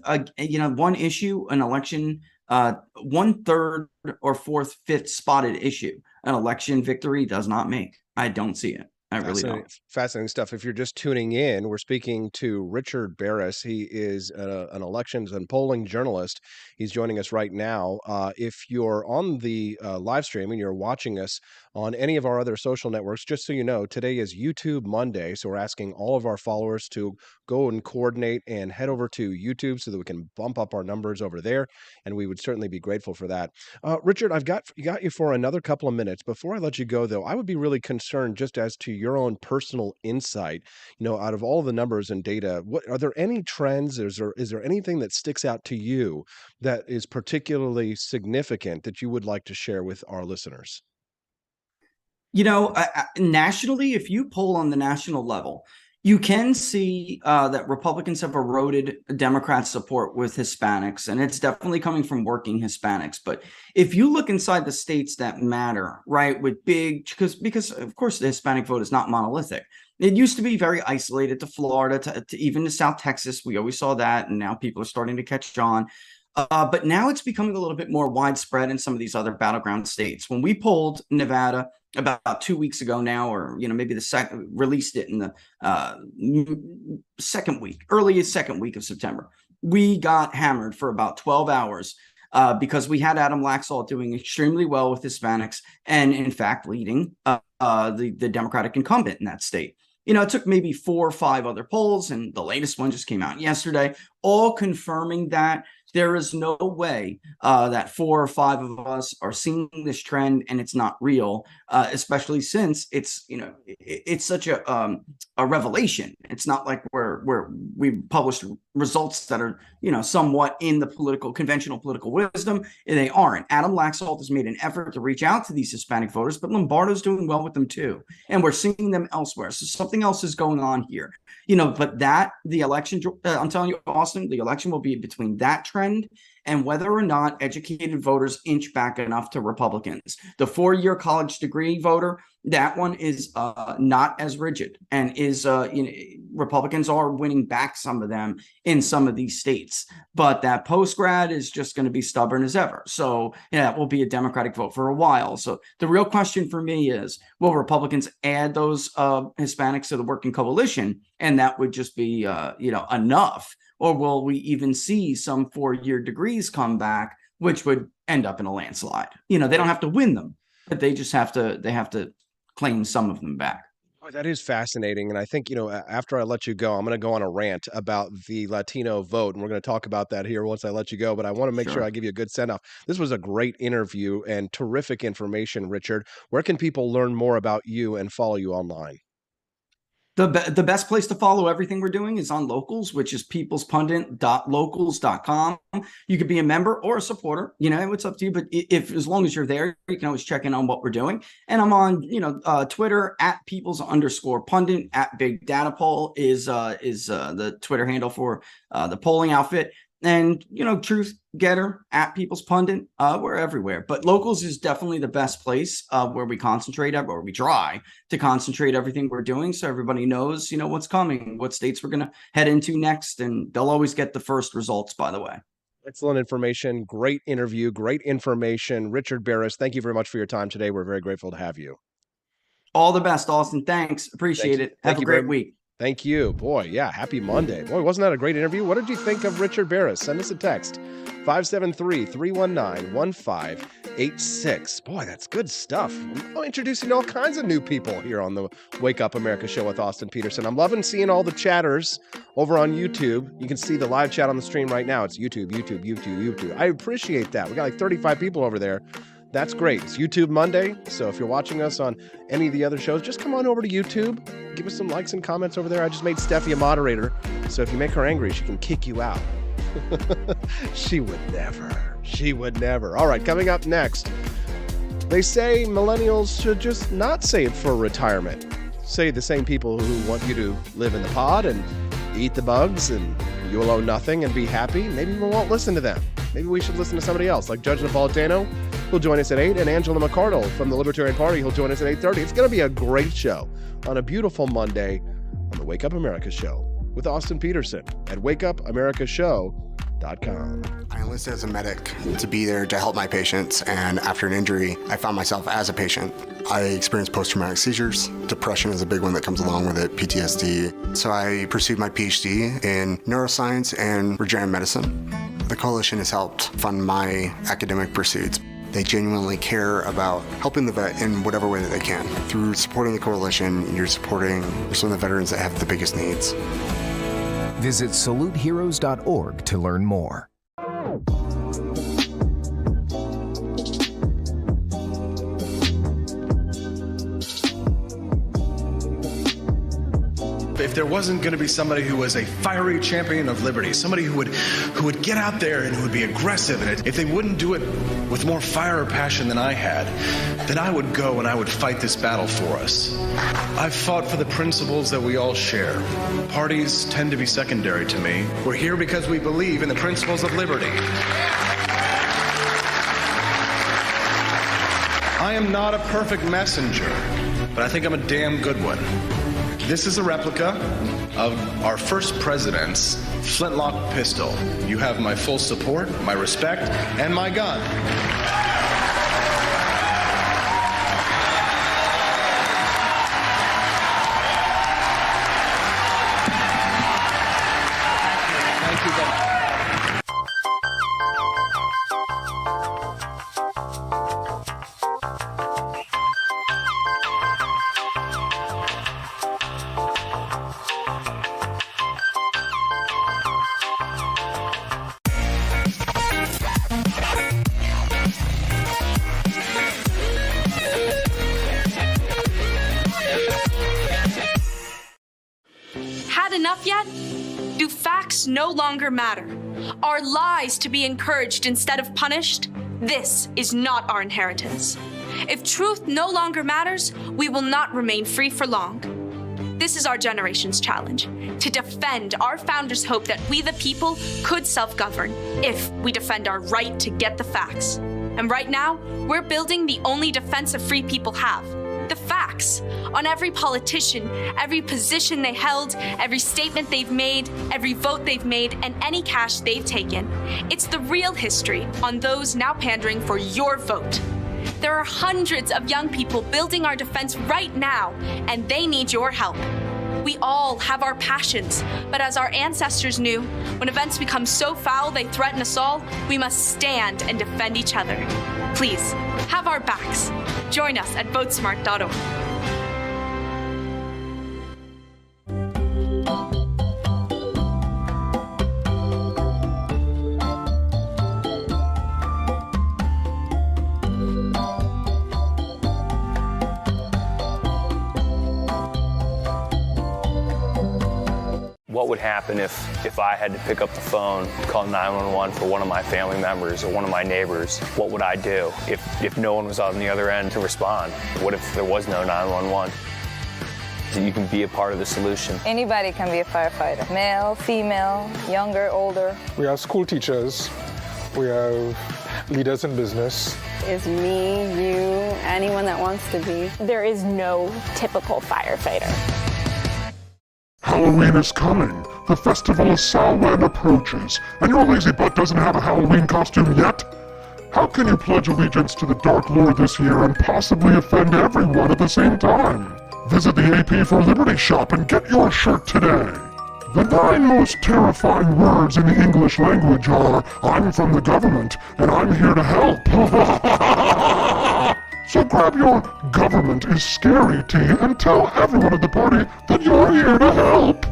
Speaker 15: one issue, an election, 1/3 or 4th, 5th spotted issue, an election victory does not make. I don't see it. I really don't.
Speaker 1: Fascinating stuff. If you're just tuning in, we're speaking to Richard Baris. He is an elections and polling journalist. He's joining us right now. If you're on the live stream and you're watching us on any of our other social networks, just so you know, today is YouTube Monday. So we're asking all of our followers to go and coordinate and head over to YouTube so that we can bump up our numbers over there. And we would certainly be grateful for that. Richard, I've got you for another couple of minutes. Before I let you go, though, I would be really concerned just as to your own personal insight, out of all the numbers and data, are there any trends? Is there anything that sticks out to you that is particularly significant that you would like to share with our listeners?
Speaker 15: Nationally, if you poll on the national level, you can see that Republicans have eroded Democrat support with Hispanics, and it's definitely coming from working Hispanics. But if you look inside the states that matter, right, with because of course the Hispanic vote is not monolithic. It used to be very isolated to Florida, to even to South Texas. We always saw that, and now people are starting to catch on. But now it's becoming a little bit more widespread in some of these other battleground states. When we polled Nevada about 2 weeks ago now, or maybe released it in the earliest second week of September, we got hammered for about 12 hours because we had Adam Laxalt doing extremely well with Hispanics and in fact leading the Democratic incumbent in that state. It took maybe 4 or 5 other polls, and the latest one just came out yesterday, all confirming that there is no way that 4 or 5 of us are seeing this trend and it's not real, especially since it's such a revelation. It's not like where we published results that are somewhat in the conventional political wisdom. They aren't. Adam Laxalt has made an effort to reach out to these Hispanic voters, but Lombardo's doing well with them too, and we're seeing them elsewhere. So something else is going on here. But the election, I'm telling you, Austin, the election will be between that trend and whether or not educated voters inch back enough to Republicans. The 4-year college degree voter, that one is not as rigid, and is Republicans are winning back some of them in some of these states, but that post grad is just going to be stubborn as ever. So yeah, it will be a Democratic vote for a while. So the real question for me is, will Republicans add those Hispanics to the working coalition, and that would just be enough, or will we even see some 4-year degrees come back, which would end up in a landslide? They don't have to win them, but they have to claim some of them back.
Speaker 1: Oh, that is fascinating. And I think, after I let you go, I'm going to go on a rant about the Latino vote. And we're going to talk about that here once I let you go. But I want to make sure I give you a good send off. This was a great interview and terrific information, Richard. Where can people learn more about you and follow you online?
Speaker 15: The best place to follow everything we're doing is on Locals, which is peoplespundit.locals.com. You could be a member or a supporter, it's up to you. But as long as you're there, you can always check in on what we're doing. And I'm on, Twitter at peoples_pundit, at Big Data Poll is the Twitter handle for the polling outfit. And, Truth Getter at People's Pundit, we're everywhere. But Locals is definitely the best place where we concentrate, or we try to concentrate everything we're doing, so everybody knows, what's coming, what states we're going to head into next. And they'll always get the first results, by the way.
Speaker 1: Excellent information. Great interview. Great information. Richard Baris, thank you very much for your time today. We're very grateful to have you.
Speaker 15: All the best, Austin. Thanks. Appreciate it. Have a great week.
Speaker 1: Thank you. Boy, yeah, happy Monday. Boy, wasn't that a great interview? What did you think of Richard Baris? Send us a text, 573-319-1586. Boy, that's good stuff. I'm introducing all kinds of new people here on the Wake Up America show with Austin Petersen. I'm loving seeing all the chatters over on YouTube. You can see the live chat on the stream right now. It's YouTube. I appreciate that. We got like 35 people over there. That's great. It's YouTube Monday, so if you're watching us on any of the other shows, just come on over to YouTube. Give us some likes and comments over there. I just made Steffi a moderator, so if you make her angry, she can kick you out. She would never. All right, coming up next, they say millennials should just not save for retirement. Say the same people who want you to live in the pod and eat the bugs and you will own nothing and be happy. Maybe we won't listen to them. Maybe we should listen to somebody else, like Judge Napolitano, who'll join us at 8, and Angela McCardle from the Libertarian Party, who'll join us at 8:30. It's going to be a great show on a beautiful Monday on the Wake Up America show with Austin Petersen at wakeupAmericaShow.com.
Speaker 16: I enlisted as a medic to be there to help my patients, and after an injury, I found myself as a patient. I experienced post-traumatic seizures. Depression is a big one that comes along with it, PTSD. So I pursued my PhD in neuroscience and regenerative medicine. The coalition has helped fund my academic pursuits. They genuinely care about helping the vet in whatever way that they can. Through supporting the coalition, you're supporting some of the veterans that have the biggest needs.
Speaker 17: Visit SaluteHeroes.org to learn more.
Speaker 18: If there wasn't going to be somebody who was a fiery champion of liberty, somebody who would get out there and who would be aggressive, and if they wouldn't do it with more fire or passion than I had, then I would go and I would fight this battle for us. I've fought for the principles that we all share. Parties tend to be secondary to me. We're here because we believe in the principles of liberty. I am not a perfect messenger, but I think I'm a damn good one. This is a replica of our first president's flintlock pistol. You have my full support, my respect, and my gun. Thank you very much.
Speaker 8: Enough yet? Do facts no longer matter? Are lies to be encouraged instead of punished? This is not our inheritance. If truth no longer matters, we will not remain free for long. This is our generation's challenge, to defend our founders' hope that we the people could self-govern if we defend our right to get the facts. And right now, we're building the only defense of free people have, the facts, on every politician, every position they held, every statement they've made, every vote they've made, and any cash they've taken. It's the real history on those now pandering for your vote. There are hundreds of young people building our defense right now, and they need your help. We all have our passions, but as our ancestors knew, when events become so foul they threaten us all, we must stand and defend each other. Please, have our backs. Join us at votesmart.org.
Speaker 19: What would happen if I had to pick up the phone, call 911 for one of my family members or one of my neighbors? What would I do if no one was on the other end to respond? What if there was no 911? You can be a part of the solution.
Speaker 20: Anybody can be a firefighter. Male, female, younger, older.
Speaker 2: We have school teachers. We have leaders in business.
Speaker 10: Is me, you, anyone that wants to be. There is no typical firefighter.
Speaker 21: Halloween is coming. The festival of Samhain approaches, and your lazy butt doesn't have a Halloween costume yet? How can you pledge allegiance to the Dark Lord this year and possibly offend everyone at the same time? Visit the AP for Liberty shop and get your shirt today. The 9 most terrifying words in the English language are, I'm from the government, and I'm here to help. So grab your government is scary tea and tell everyone at the party that you're here to help.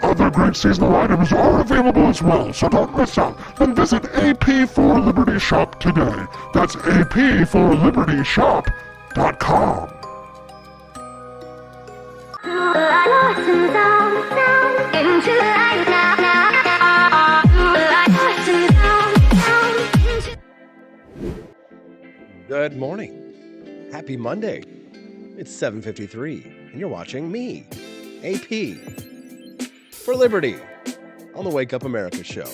Speaker 21: Other great seasonal items are available as well, so don't miss out. Then visit AP for Liberty Shop today. That's apforlibertyshop.com.
Speaker 1: Good morning. Happy Monday. It's 7:53, and you're watching me, AP, for Liberty, on the Wake Up America show.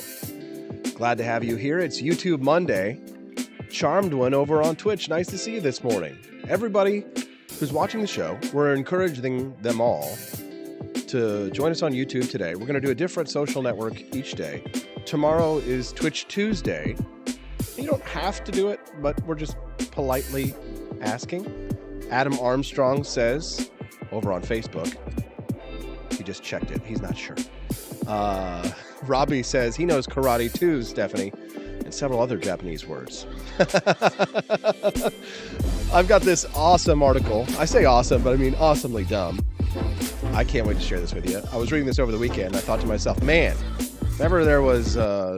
Speaker 1: Glad to have you here. It's YouTube Monday. Charmed One over on Twitch. Nice to see you this morning. Everybody who's watching the show, we're encouraging them all to join us on YouTube today. We're going to do a different social network each day. Tomorrow is Twitch Tuesday. You don't have to do it, but we're just politely asking. Adam Armstrong says over on Facebook, he just checked it. He's not sure. Robbie says he knows karate too, Stephanie, and several other Japanese words. I've got this awesome article. I say awesome, but I mean awesomely dumb. I can't wait to share this with you. I was reading this over the weekend, and I thought to myself, man, remember there was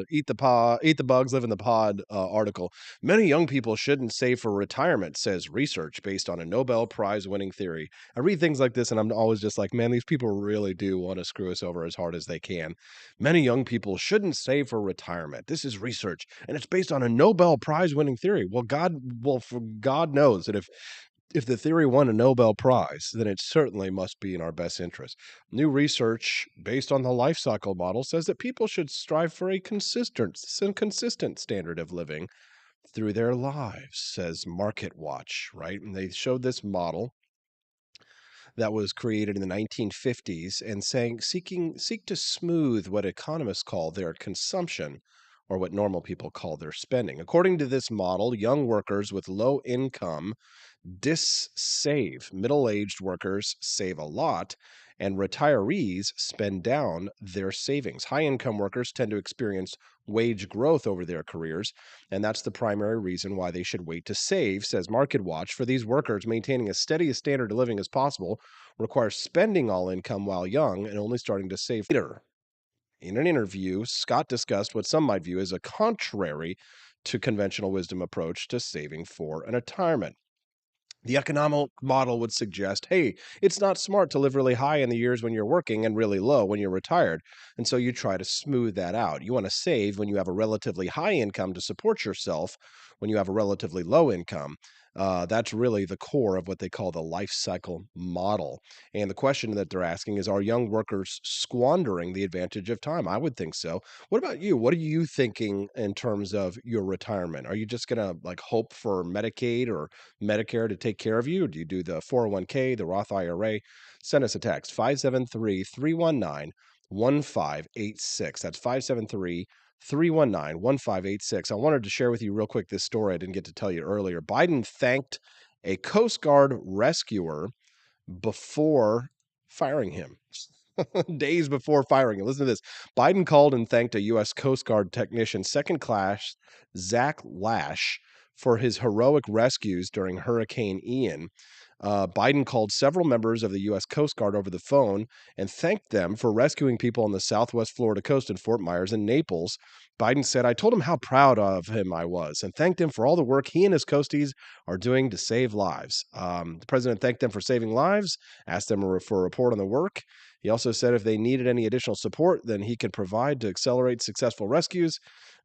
Speaker 1: Eat the Bugs, Live in the Pod article. Many young people shouldn't save for retirement, says research based on a Nobel Prize winning theory. I read things like this and I'm always just like, man, these people really do want to screw us over as hard as they can. Many young people shouldn't save for retirement. This is research and it's based on a Nobel Prize winning theory. Well, God knows that if the theory won a Nobel Prize, then it certainly must be in our best interest. New research based on the life cycle model says that people should strive for a consistent standard of living through their lives, says Market Watch, right? And they showed this model that was created in the 1950s and seek to smooth what economists call their consumption, or what normal people call their spending. According to this model, young workers with low income save. Middle-aged workers save a lot, and retirees spend down their savings. High-income workers tend to experience wage growth over their careers, and that's the primary reason why they should wait to save, says Market Watch. For these workers, maintaining as steady a standard of living as possible requires spending all income while young and only starting to save later. In an interview, Scott discussed what some might view as a contrary to conventional wisdom approach to saving for an retirement. The economic model would suggest, hey, it's not smart to live really high in the years when you're working and really low when you're retired. And so you try to smooth that out. You want to save when you have a relatively high income to support yourself when you have a relatively low income. That's really the core of what they call the life cycle model. And the question that they're asking is, are young workers squandering the advantage of time? I would think so. What about you? What are you thinking in terms of your retirement? Are you just going to like hope for Medicaid or Medicare to take care of you? Or do you do the 401k, the Roth IRA? Send us a text, 573-319-1586. That's 573-319-1586. I wanted to share with you real quick this story I didn't get to tell you earlier. Biden thanked a Coast Guard rescuer before firing him. Days before firing him. Listen to this. Biden called and thanked a U.S. Coast Guard technician, second class Zach Lash, for his heroic rescues during Hurricane Ian. Biden called several members of the U.S. Coast Guard over the phone and thanked them for rescuing people on the southwest Florida coast in Fort Myers and Naples. Biden said, "I told him how proud of him I was and thanked him for all the work he and his coasties are doing to save lives." The president thanked them for saving lives, asked them for a report on the work. He also said if they needed any additional support, then he could provide to accelerate successful rescues.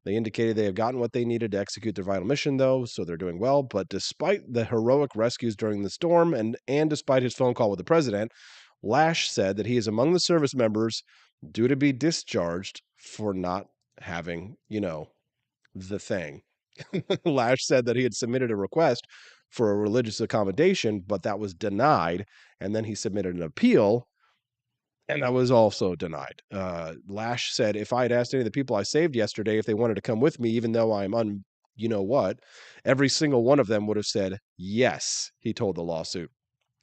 Speaker 1: They indicated they have gotten what they needed to execute their vital mission, though, so they're doing well. But despite the heroic rescues during the storm and despite his phone call with the president, Lash said that he is among the service members due to be discharged for not having, the thing. Lash said that he had submitted a request for a religious accommodation, but that was denied. And then he submitted an appeal, and that was also denied. Lash said, if I had asked any of the people I saved yesterday if they wanted to come with me, even though I'm every single one of them would have said yes, he told the lawsuit.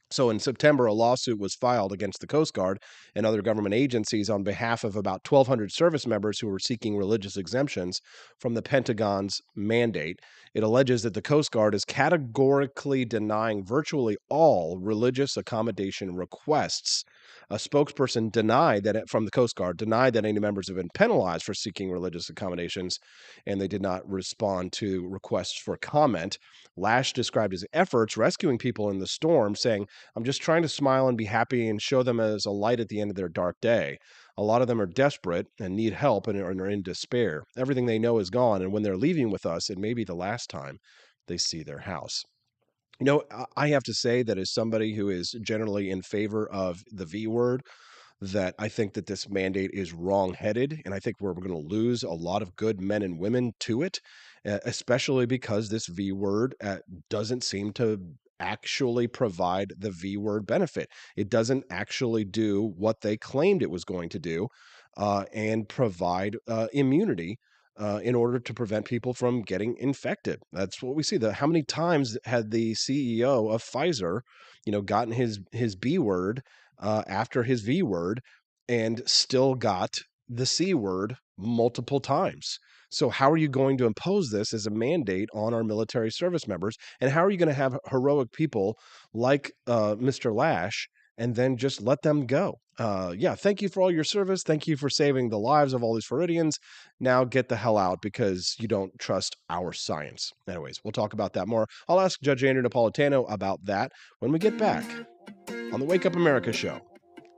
Speaker 1: So in September, a lawsuit was filed against the Coast Guard and other government agencies on behalf of about 1,200 service members who were seeking religious exemptions from the Pentagon's mandate. It alleges that the Coast Guard is categorically denying virtually all religious accommodation requests. A spokesperson from the Coast Guard denied that any members have been penalized for seeking religious accommodations, and they did not respond to requests for comment. Lash described his efforts rescuing people in the storm, saying, "I'm just trying to smile and be happy and show them as a light at the end of their dark day. A lot of them are desperate and need help and are in despair. Everything they know is gone, and when they're leaving with us, it may be the last time they see their house." I have to say that as somebody who is generally in favor of the V word, that I think that this mandate is wrong-headed, and I think we're going to lose a lot of good men and women to it, especially because this V word doesn't seem to actually provide the V word benefit. It doesn't actually do what they claimed it was going to do, and provide immunity in order to prevent people from getting infected. That's what we see. How many times had the CEO of Pfizer, gotten his B word after his V word and still got the C word multiple times? So how are you going to impose this as a mandate on our military service members? And how are you going to have heroic people like Mr. Lash and then just let them go? Thank you for all your service. Thank you for saving the lives of all these Floridians. Now get the hell out because you don't trust our science. Anyways, we'll talk about that more. I'll ask Judge Andrew Napolitano about that when we get back on the Wake Up America Show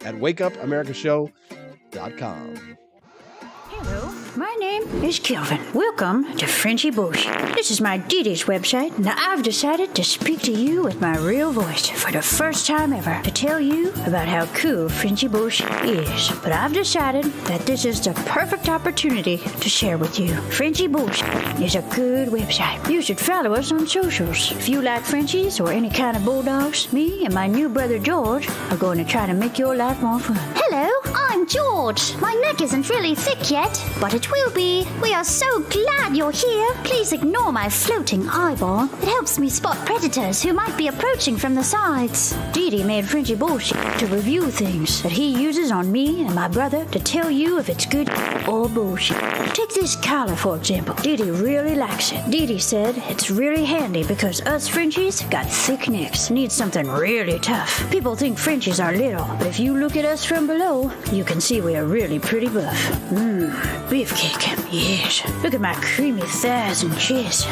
Speaker 1: at wakeupamericashow.com.
Speaker 6: Hello, my name is Kelvin. Welcome to Frenchy Bush. This is my Didi's website. Now I've decided to speak to you with my real voice for the first time ever to tell you about how cool Frenchy Bush is. But I've decided that this is the perfect opportunity to share with you. Frenchy Bush is a good website. You should follow us on socials. If you like Frenchies or any kind of bulldogs, me and my new brother George are going to try to make your life more fun.
Speaker 22: Hello, I'm George. My neck isn't really thick yet, but it will be. We are so glad you're here. Please ignore my floating eyeball. It helps me spot predators who might be approaching from the sides.
Speaker 6: Didi made Frenchy bullshit to review things that he uses on me and my brother to tell you if it's good or bullshit. Take this collar, for example. Didi really likes it. Didi said it's really handy because us Frenchies got thick necks. Need something really tough. People think Frenchies are little, but if you look at us from below, you can see we are really pretty buff. Beefcake, yes. Look at my creamy thighs and chest.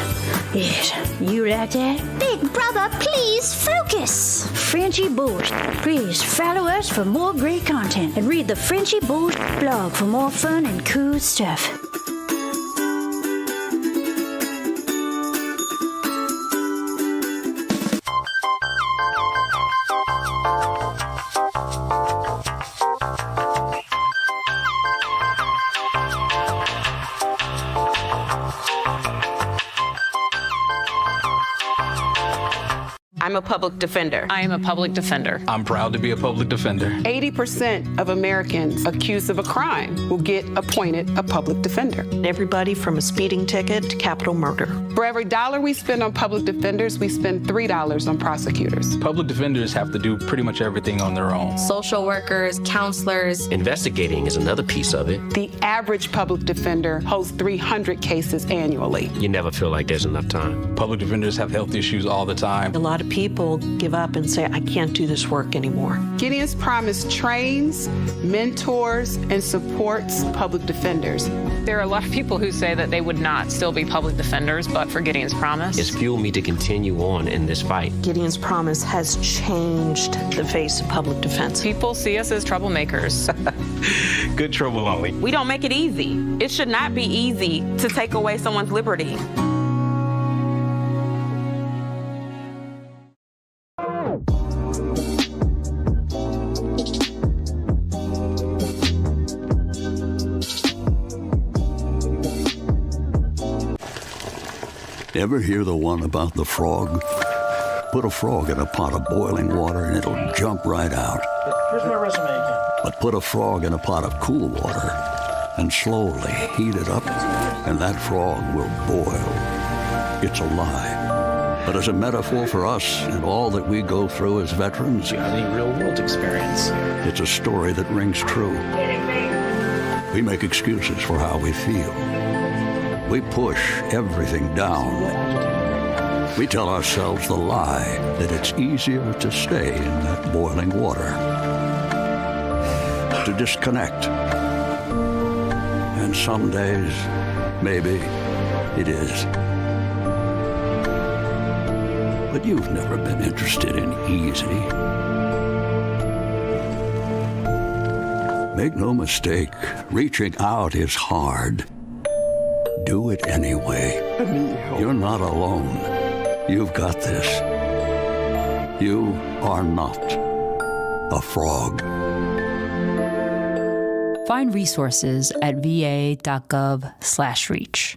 Speaker 6: Yes, you like that?
Speaker 22: Big brother, please focus.
Speaker 6: Frenchy Bush. Please follow us for more great content and read the Frenchy Bush blog for more fun and cool stuff.
Speaker 4: I'm a public defender.
Speaker 7: I am a public defender.
Speaker 23: I'm proud to be a public defender.
Speaker 24: 80% of Americans accused of a crime will get appointed a public defender.
Speaker 25: Everybody from a speeding ticket to capital murder.
Speaker 24: For every dollar we spend on public defenders, we spend $3 on prosecutors.
Speaker 23: Public defenders have to do pretty much everything on their own.
Speaker 26: Social workers, counselors.
Speaker 27: Investigating is another piece of it.
Speaker 24: The average public defender holds 300 cases annually.
Speaker 27: You never feel like there's enough time.
Speaker 23: Public defenders have health issues all the time.
Speaker 25: A lot of people give up and say, I can't do this work anymore.
Speaker 24: Gideon's Promise trains, mentors, and supports public defenders.
Speaker 7: There are a lot of people who say that they would not still be public defenders, but for Gideon's Promise.
Speaker 27: It's fueled me to continue on in this fight.
Speaker 25: Gideon's Promise has changed the face of public defense.
Speaker 7: People see us as troublemakers.
Speaker 27: Good trouble only.
Speaker 3: We don't make it easy. It should not be easy to take away someone's liberty.
Speaker 28: Ever hear the one about the frog? Put a frog in a pot of boiling water and it'll jump right out.
Speaker 14: Here's my resume again.
Speaker 28: But put a frog in a pot of cool water and slowly heat it up, and that frog will boil. It's a lie. But as a metaphor for us and all that we go through as veterans,
Speaker 14: The real world experience.
Speaker 28: it's a story that rings true. We make excuses for how we feel. We push everything down. We tell ourselves the lie that it's easier to stay in that boiling water, to disconnect. And some days, maybe it is. But you've never been interested in easy. Make no mistake, reaching out is hard. Do it anyway. You're not alone. You've got this. You are not a frog.
Speaker 29: Find resources at va.gov/reach.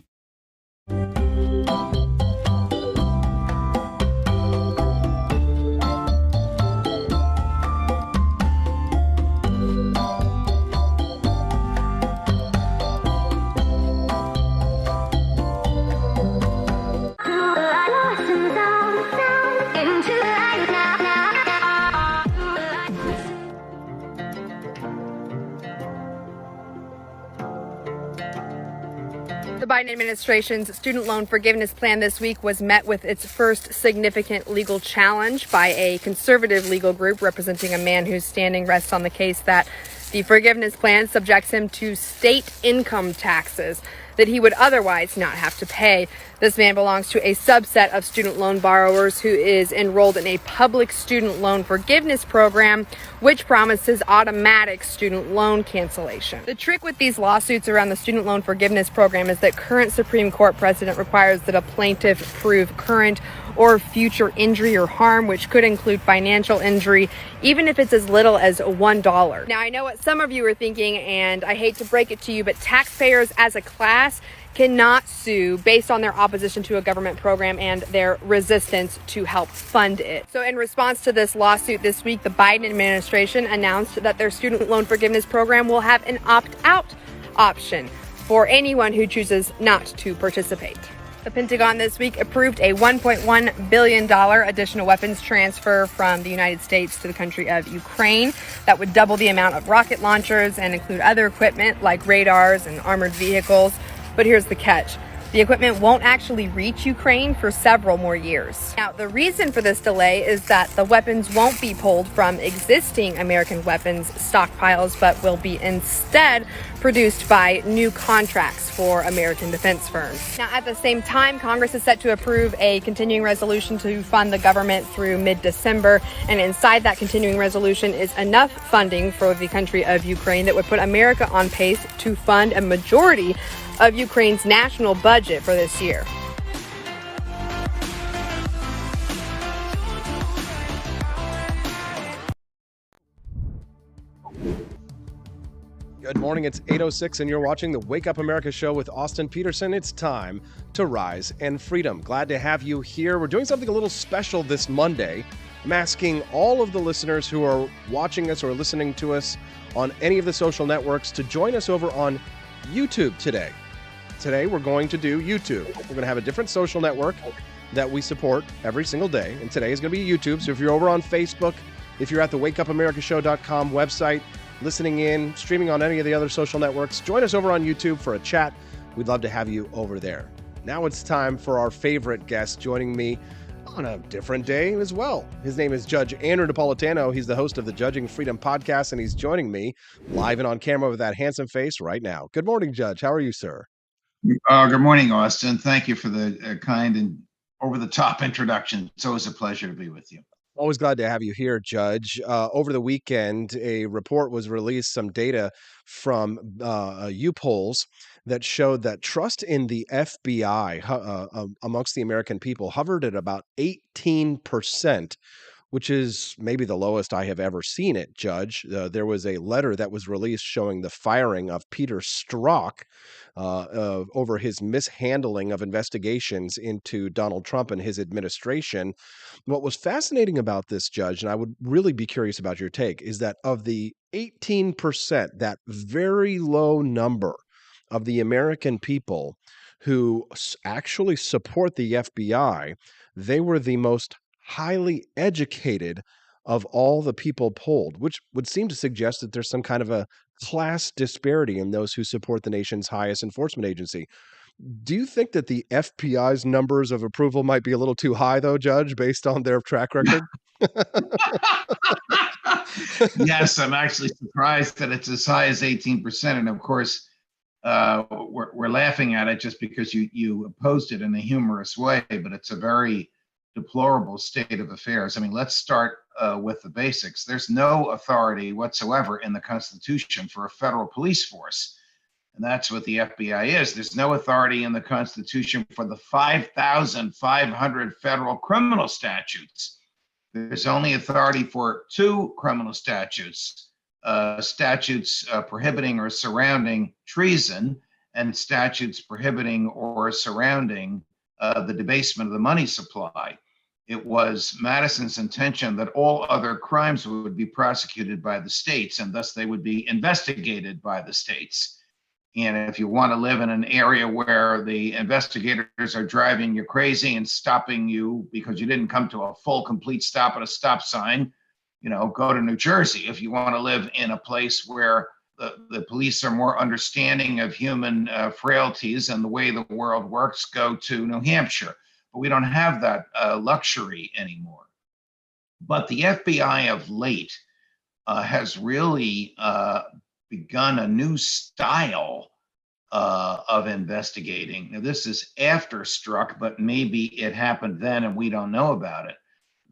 Speaker 30: The Biden administration's student loan forgiveness plan this week was met with its first significant legal challenge by a conservative legal group representing a man whose standing rests on the case that the forgiveness plan subjects him to state income taxes that he would otherwise not have to pay. This man belongs to a subset of student loan borrowers who is enrolled in a public student loan forgiveness program, which promises automatic student loan cancellation. The trick with these lawsuits around the student loan forgiveness program is that current Supreme Court precedent requires that a plaintiff prove current or future injury or harm, which could include financial injury, even if it's as little as $1. Now, I know what some of you are thinking, and I hate to break it to you, but taxpayers as a class cannot sue based on their opposition to a government program and their resistance to help fund it. So in response to this lawsuit this week, the Biden administration announced that their student loan forgiveness program will have an opt-out option for anyone who chooses not to participate. The Pentagon this week approved a $1.1 billion additional weapons transfer from the United States to the country of Ukraine. That would double the amount of rocket launchers and include other equipment like radars and armored vehicles. But here's the catch. The equipment won't actually reach Ukraine for several more years. Now, the reason for this delay is that the weapons won't be pulled from existing American weapons stockpiles, but will be instead produced by new contracts for American defense firms. Now, at the same time, Congress is set to approve a continuing resolution to fund the government through mid-December. And inside that continuing resolution is enough funding for the country of Ukraine that would put America on pace to fund a majority of Ukraine's national budget for this year.
Speaker 1: Good morning. It's 8:06 and you're watching the Wake Up America show with Austin Petersen. It's time to rise and freedom. Glad to have you here. We're doing something a little special this Monday. I'm asking all of the listeners who are watching us or listening to us on any of the social networks to join us over on YouTube today. Today we're going to do YouTube. We're going to have a different social network that we support every single day. And today is going to be YouTube. So if you're over on Facebook, if you're at the wakeupAmericaShow.com website, listening in, streaming on any of the other social networks, join us over on YouTube for a chat. We'd love to have you over there. Now it's time for our favorite guest joining me on a different day as well. His name is Judge Andrew Napolitano. He's the host of the Judging Freedom podcast, and he's joining me live and on camera with that handsome face right now. Good morning, Judge. How are you, sir?
Speaker 4: Good morning, Austin. Thank you for the kind and over-the-top introduction. It's always a pleasure to be with you.
Speaker 1: Always glad to have you here, Judge. Over the weekend, a report was released, some data from U-Polls that showed that trust in the FBI amongst the American people hovered at about 18%, which is maybe the lowest I have ever seen it, Judge. There was a letter that was released showing the firing of Peter Strzok over his mishandling of investigations into Donald Trump and his administration. What was fascinating about this, Judge, and I would really be curious about your take, is that of the 18%, that very low number of the American people who actually support the FBI, they were the most highly educated of all the people polled, which would seem to suggest that there's some kind of a class disparity in those who support the nation's highest enforcement agency. Do you think that the FBI's numbers of approval might be a little too high, though, Judge, based on their track record?
Speaker 4: Yes, I'm actually surprised that it's as high as 18%. And of course, we're laughing at it just because you opposed it in a humorous way, but it's a very deplorable state of affairs. I mean, let's start with the basics. There's no authority whatsoever in the Constitution for a federal police force. And that's what the FBI is. There's no authority in the Constitution for the 5,500 federal criminal statutes. There's only authority for 2 criminal statutes, statutes prohibiting or surrounding treason and statutes prohibiting or surrounding the debasement of the money supply. It was Madison's intention that all other crimes would be prosecuted by the states, and thus they would be investigated by the states. And if you want to live in an area where the investigators are driving you crazy and stopping you because you didn't come to a full, complete stop at a stop sign, go to New Jersey. If you want to live in a place where the police are more understanding of human frailties and the way the world works, go to New Hampshire. But we don't have that luxury anymore. But the FBI of late has really begun a new style of investigating. Now, this is after Strzok, but maybe it happened then and we don't know about it.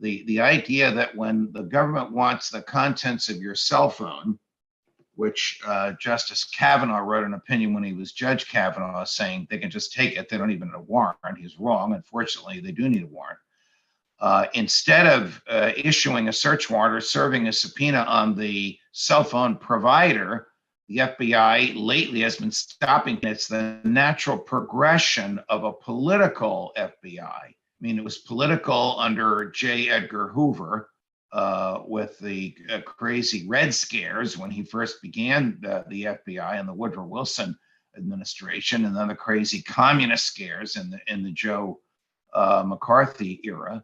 Speaker 4: The idea that when the government wants the contents of your cell phone, which Justice Kavanaugh wrote an opinion when he was Judge Kavanaugh saying they can just take it, they don't even need a warrant. He's wrong. Unfortunately, they do need a warrant. Instead of issuing a search warrant or serving a subpoena on the cell phone provider, the FBI lately has been stopping. It's the natural progression of a political FBI. I mean, it was political under J. Edgar Hoover with the crazy Red Scares when he first began the FBI and the Woodrow Wilson administration, and then the crazy communist scares in the Joe McCarthy era.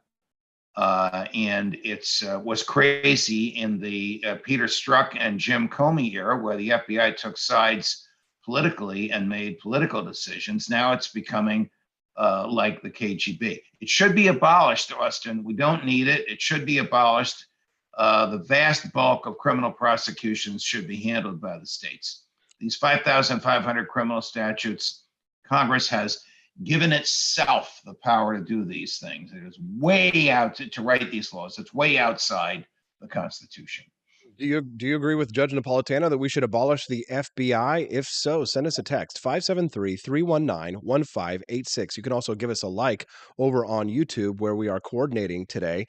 Speaker 4: And it's was crazy in the Peter Strzok and Jim Comey era, where the FBI took sides politically and made political decisions. Now it's becoming like the KGB. It should be abolished, Austin. We don't need it. It should be abolished. The vast bulk of criminal prosecutions should be handled by the states. These 5,500 criminal statutes, Congress has given itself the power to do these things. It is way out to write these laws. It's way outside the Constitution.
Speaker 1: Do you agree with Judge Napolitano that we should abolish the FBI? If so, send us a text 573-319-1586. You can also give us a like over on YouTube where we are coordinating today.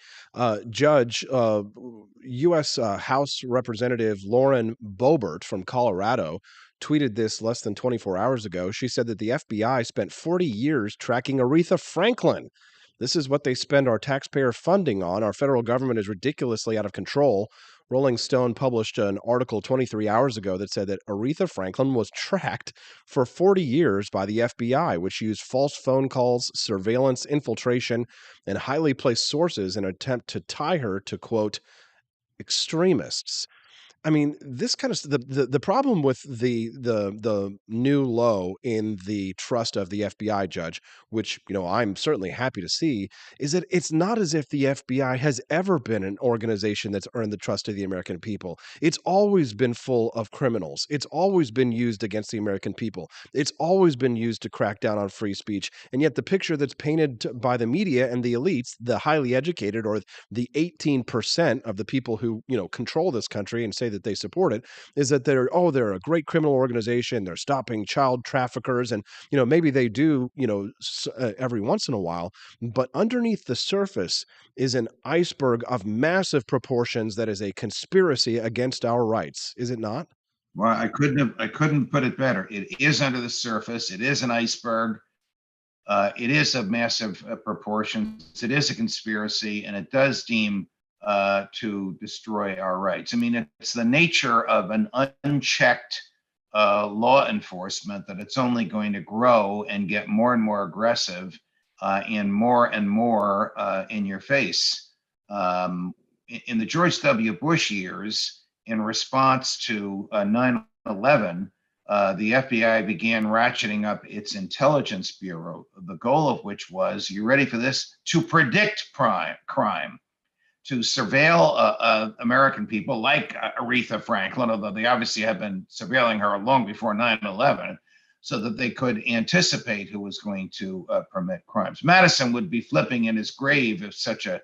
Speaker 1: Judge, U.S. House Representative Lauren Boebert from Colorado tweeted this less than 24 hours ago. She said that the FBI spent 40 years tracking Aretha Franklin. This is what they spend our taxpayer funding on. Our federal government is ridiculously out of control. Rolling Stone published an article 23 hours ago that said that Aretha Franklin was tracked for 40 years by the FBI, which used false phone calls, surveillance, infiltration, and highly placed sources in an attempt to tie her to, quote, extremists. I mean, this kind of the problem with the new low in the trust of the FBI, Judge, which I'm certainly happy to see, is that it's not as if the FBI has ever been an organization that's earned the trust of the American people. It's always been full of criminals. It's always been used against the American people. It's always been used to crack down on free speech. And yet the picture that's painted by the media and the elites, the highly educated, or the 18% of the people who control this country and say that they support it, is that they're a great criminal organization. They're stopping child traffickers, and maybe they do every once in a while, but underneath the surface is an iceberg of massive proportions that is a conspiracy against our rights. Is it not?
Speaker 4: Well, I couldn't put it better. It is under the surface. It is an iceberg. It is of massive proportions. It is a conspiracy, and it does deem to destroy our rights. I mean, it's the nature of an unchecked law enforcement that it's only going to grow and get more and more aggressive and more in your face. In the George W. Bush years, in response to 9/11, the FBI began ratcheting up its intelligence bureau, the goal of which was, you ready for this, to predict crime. To surveil American people like Aretha Franklin, although they obviously had been surveilling her long before 9/11, so that they could anticipate who was going to commit crimes. Madison would be flipping in his grave if such a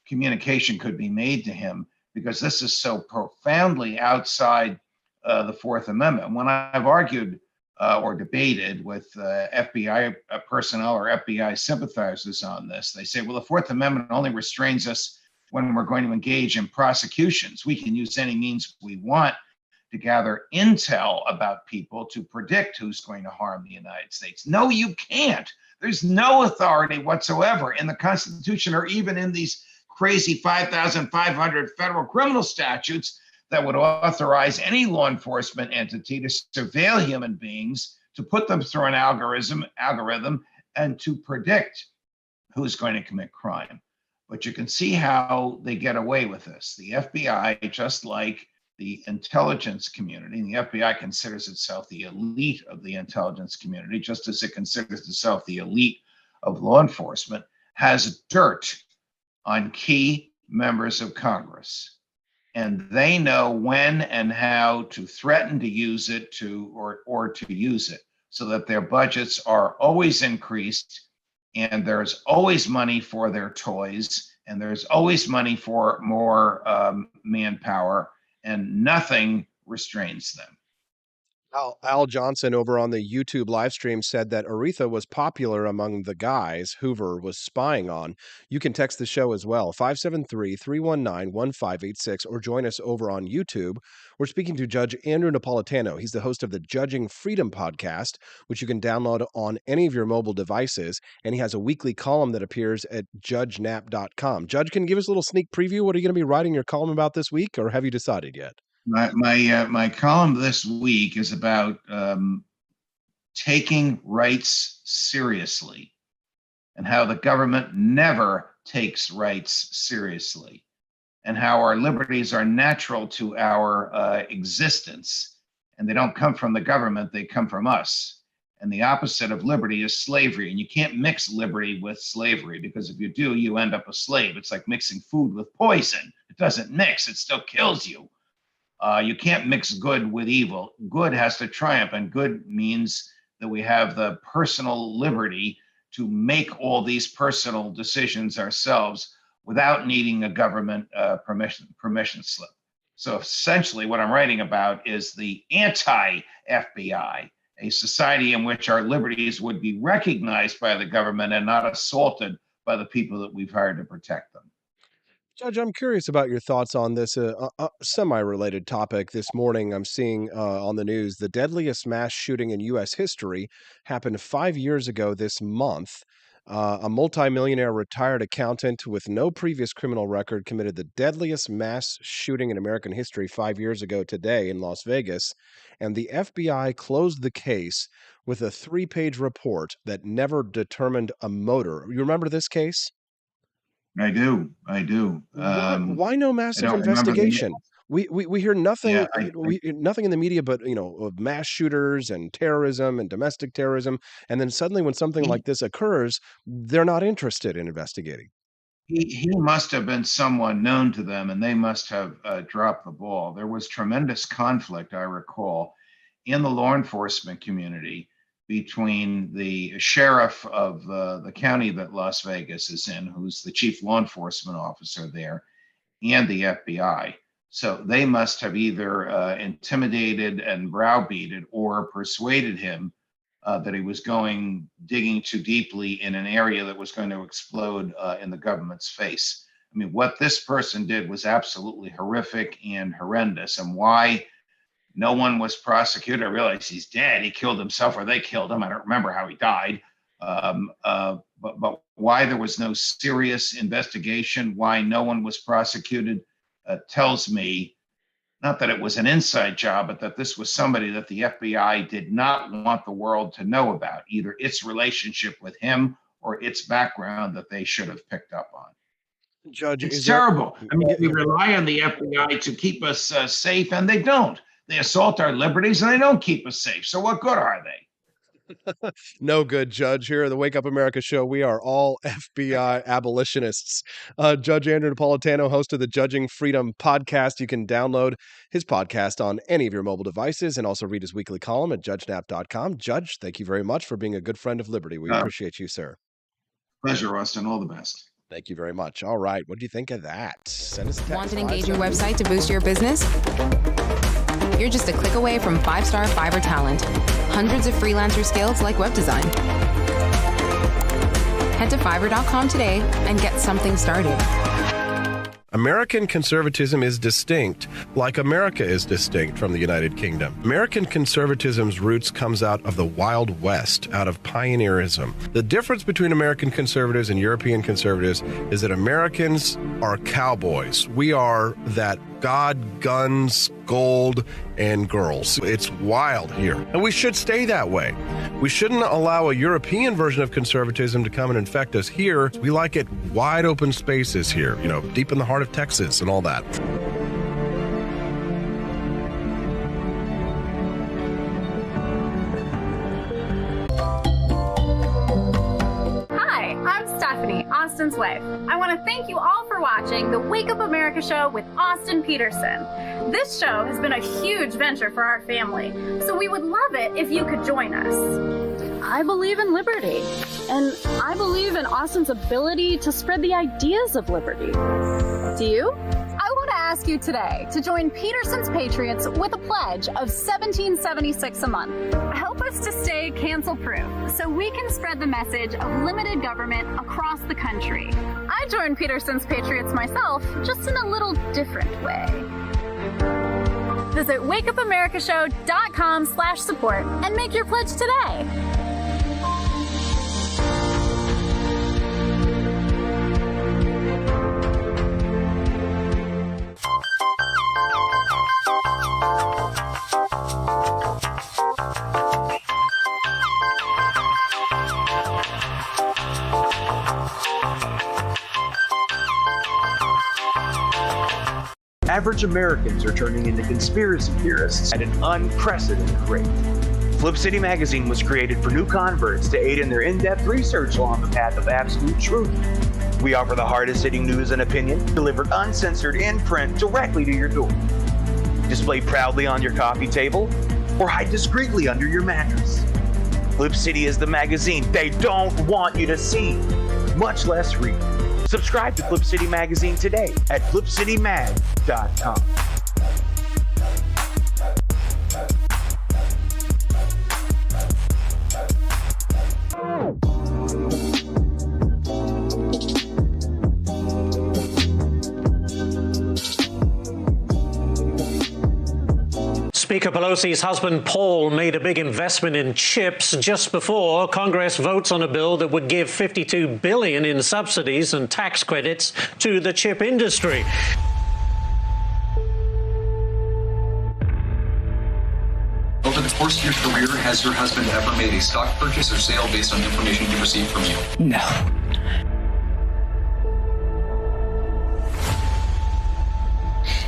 Speaker 4: communication could be made to him, because this is so profoundly outside the Fourth Amendment. When I've argued or debated with FBI personnel or FBI sympathizers on this, they say, well, the Fourth Amendment only restrains us when we're going to engage in prosecutions. We can use any means we want to gather intel about people to predict who's going to harm the United States. No, you can't. There's no authority whatsoever in the Constitution or even in these crazy 5,500 federal criminal statutes that would authorize any law enforcement entity to surveil human beings, to put them through an algorithm, and to predict who's going to commit crime. But you can see how they get away with this. The FBI, just like the intelligence community, and the FBI considers itself the elite of the intelligence community, just as it considers itself the elite of law enforcement, has dirt on key members of Congress. And they know when and how to threaten to use it or to use it, so that their budgets are always increased, and there's always money for their toys, and there's always money for more manpower, and nothing restrains them.
Speaker 1: Al Johnson over on the YouTube live stream said that Aretha was popular among the guys Hoover was spying on. You can text the show as well, 573-319-1586, or join us over on YouTube. We're speaking to Judge Andrew Napolitano. He's the host of the Judging Freedom podcast, which you can download on any of your mobile devices, and he has a weekly column that appears at judgenap.com. Judge, can you give us a little sneak preview? What are you going to be writing your column about this week, or have you decided yet?
Speaker 4: My column this week is about taking rights seriously, and how the government never takes rights seriously, and how our liberties are natural to our existence, and they don't come from the government, they come from us. And the opposite of liberty is slavery, and you can't mix liberty with slavery, because if you do, you end up a slave. It's like mixing food with poison. It doesn't mix, it still kills you. You can't mix good with evil. Good has to triumph, and good means that we have the personal liberty to make all these personal decisions ourselves without needing a government permission slip. So essentially what I'm writing about is the anti-FBI, a society in which our liberties would be recognized by the government and not assaulted by the people that we've hired to protect them.
Speaker 1: Judge, I'm curious about your thoughts on this semi-related topic. This morning, I'm seeing on the news the deadliest mass shooting in U.S. history happened 5 years ago this month. A multimillionaire retired accountant with no previous criminal record committed the deadliest mass shooting in American history 5 years ago today in Las Vegas, and the FBI closed the case with a 3-page report that never determined a motor. You remember this case?
Speaker 4: I do.
Speaker 1: Why no massive
Speaker 4: I don't remember
Speaker 1: investigation? We hear nothing.
Speaker 4: Yeah,
Speaker 1: We nothing in the media, but of mass shooters and terrorism and domestic terrorism. And then suddenly, when something like this occurs, they're not interested in investigating.
Speaker 4: He must have been someone known to them, and they must have dropped the ball. There was tremendous conflict, I recall, in the law enforcement community between the sheriff of the county that Las Vegas is in, who's the chief law enforcement officer there, and the FBI. So they must have either intimidated and browbeated or persuaded him that he was digging too deeply in an area that was going to explode in the government's face. I mean, what this person did was absolutely horrific and horrendous. And why no one was prosecuted? I realize he's dead. He killed himself, or they killed him. I don't remember how he died. But why there was no serious investigation, why no one was prosecuted, tells me not that it was an inside job, but that this was somebody that the FBI did not want the world to know about, either its relationship with him or its background that they should have picked up on.
Speaker 1: Judge,
Speaker 4: it's terrible. I mean, we rely on the FBI to keep us safe, and they don't. They assault our liberties, and they don't keep us safe. So what good are they?
Speaker 1: No good, Judge. Here at the Wake Up America show, we are all FBI abolitionists. Judge Andrew Napolitano, host of the Judging Freedom podcast. You can download his podcast on any of your mobile devices and also read his weekly column at judgenap.com. Judge, thank you very much for being a good friend of liberty. We appreciate you, sir.
Speaker 4: Pleasure, Austin. All the best.
Speaker 1: Thank you very much. All right. What do you think of that? Send us a text.
Speaker 26: Want an engaging website to boost your business? You're just a click away from 5-star Fiverr talent. Hundreds of freelancer skills like web design. Head to Fiverr.com today and get something started.
Speaker 2: American conservatism is distinct, like America is distinct from the United Kingdom. American conservatism's roots comes out of the Wild West, out of pioneerism. The difference between American conservatives and European conservatives is that Americans are cowboys. We are that God, guns, gold, and girls. It's wild here, and we should stay that way. We shouldn't allow a European version of conservatism to come and infect us here. We like it wide open spaces here, deep in the heart of Texas and all that.
Speaker 10: Hi, I'm Stephanie, Austin's wife. I want to thank you all for watching the Wake Up America show with Austin Petersen. This show has been a huge venture for our family, so we would love it if you could join us. I believe in liberty, and I believe in Austin's ability to spread the ideas of liberty. Do you? I want to ask you today to join Petersen's Patriots with a pledge of $17.76 a month. Help us to stay cancel-proof so we can spread the message of limited government across the country. I joined Petersen's Patriots myself, just in a little different way. Visit wakeupAmericaShow.com/support and make your pledge today.
Speaker 14: Average Americans are turning into conspiracy theorists at an unprecedented rate. Flip City Magazine was created for new converts to aid in their in-depth research along the path of absolute truth. We offer the hardest-hitting news and opinion, delivered uncensored in print directly to your door. Display proudly on your coffee table, or hide discreetly under your mattress. Flip City is the magazine they don't want you to see, much less read. Subscribe to Flip City Magazine today at flipcitymag.com.
Speaker 5: Speaker Pelosi's husband, Paul, made a big investment in chips just before Congress votes on a bill that would give $52 billion in subsidies and tax credits to the chip industry.
Speaker 8: Over the course of your career, has your husband ever made a stock purchase or sale based on information he received from you?
Speaker 5: No.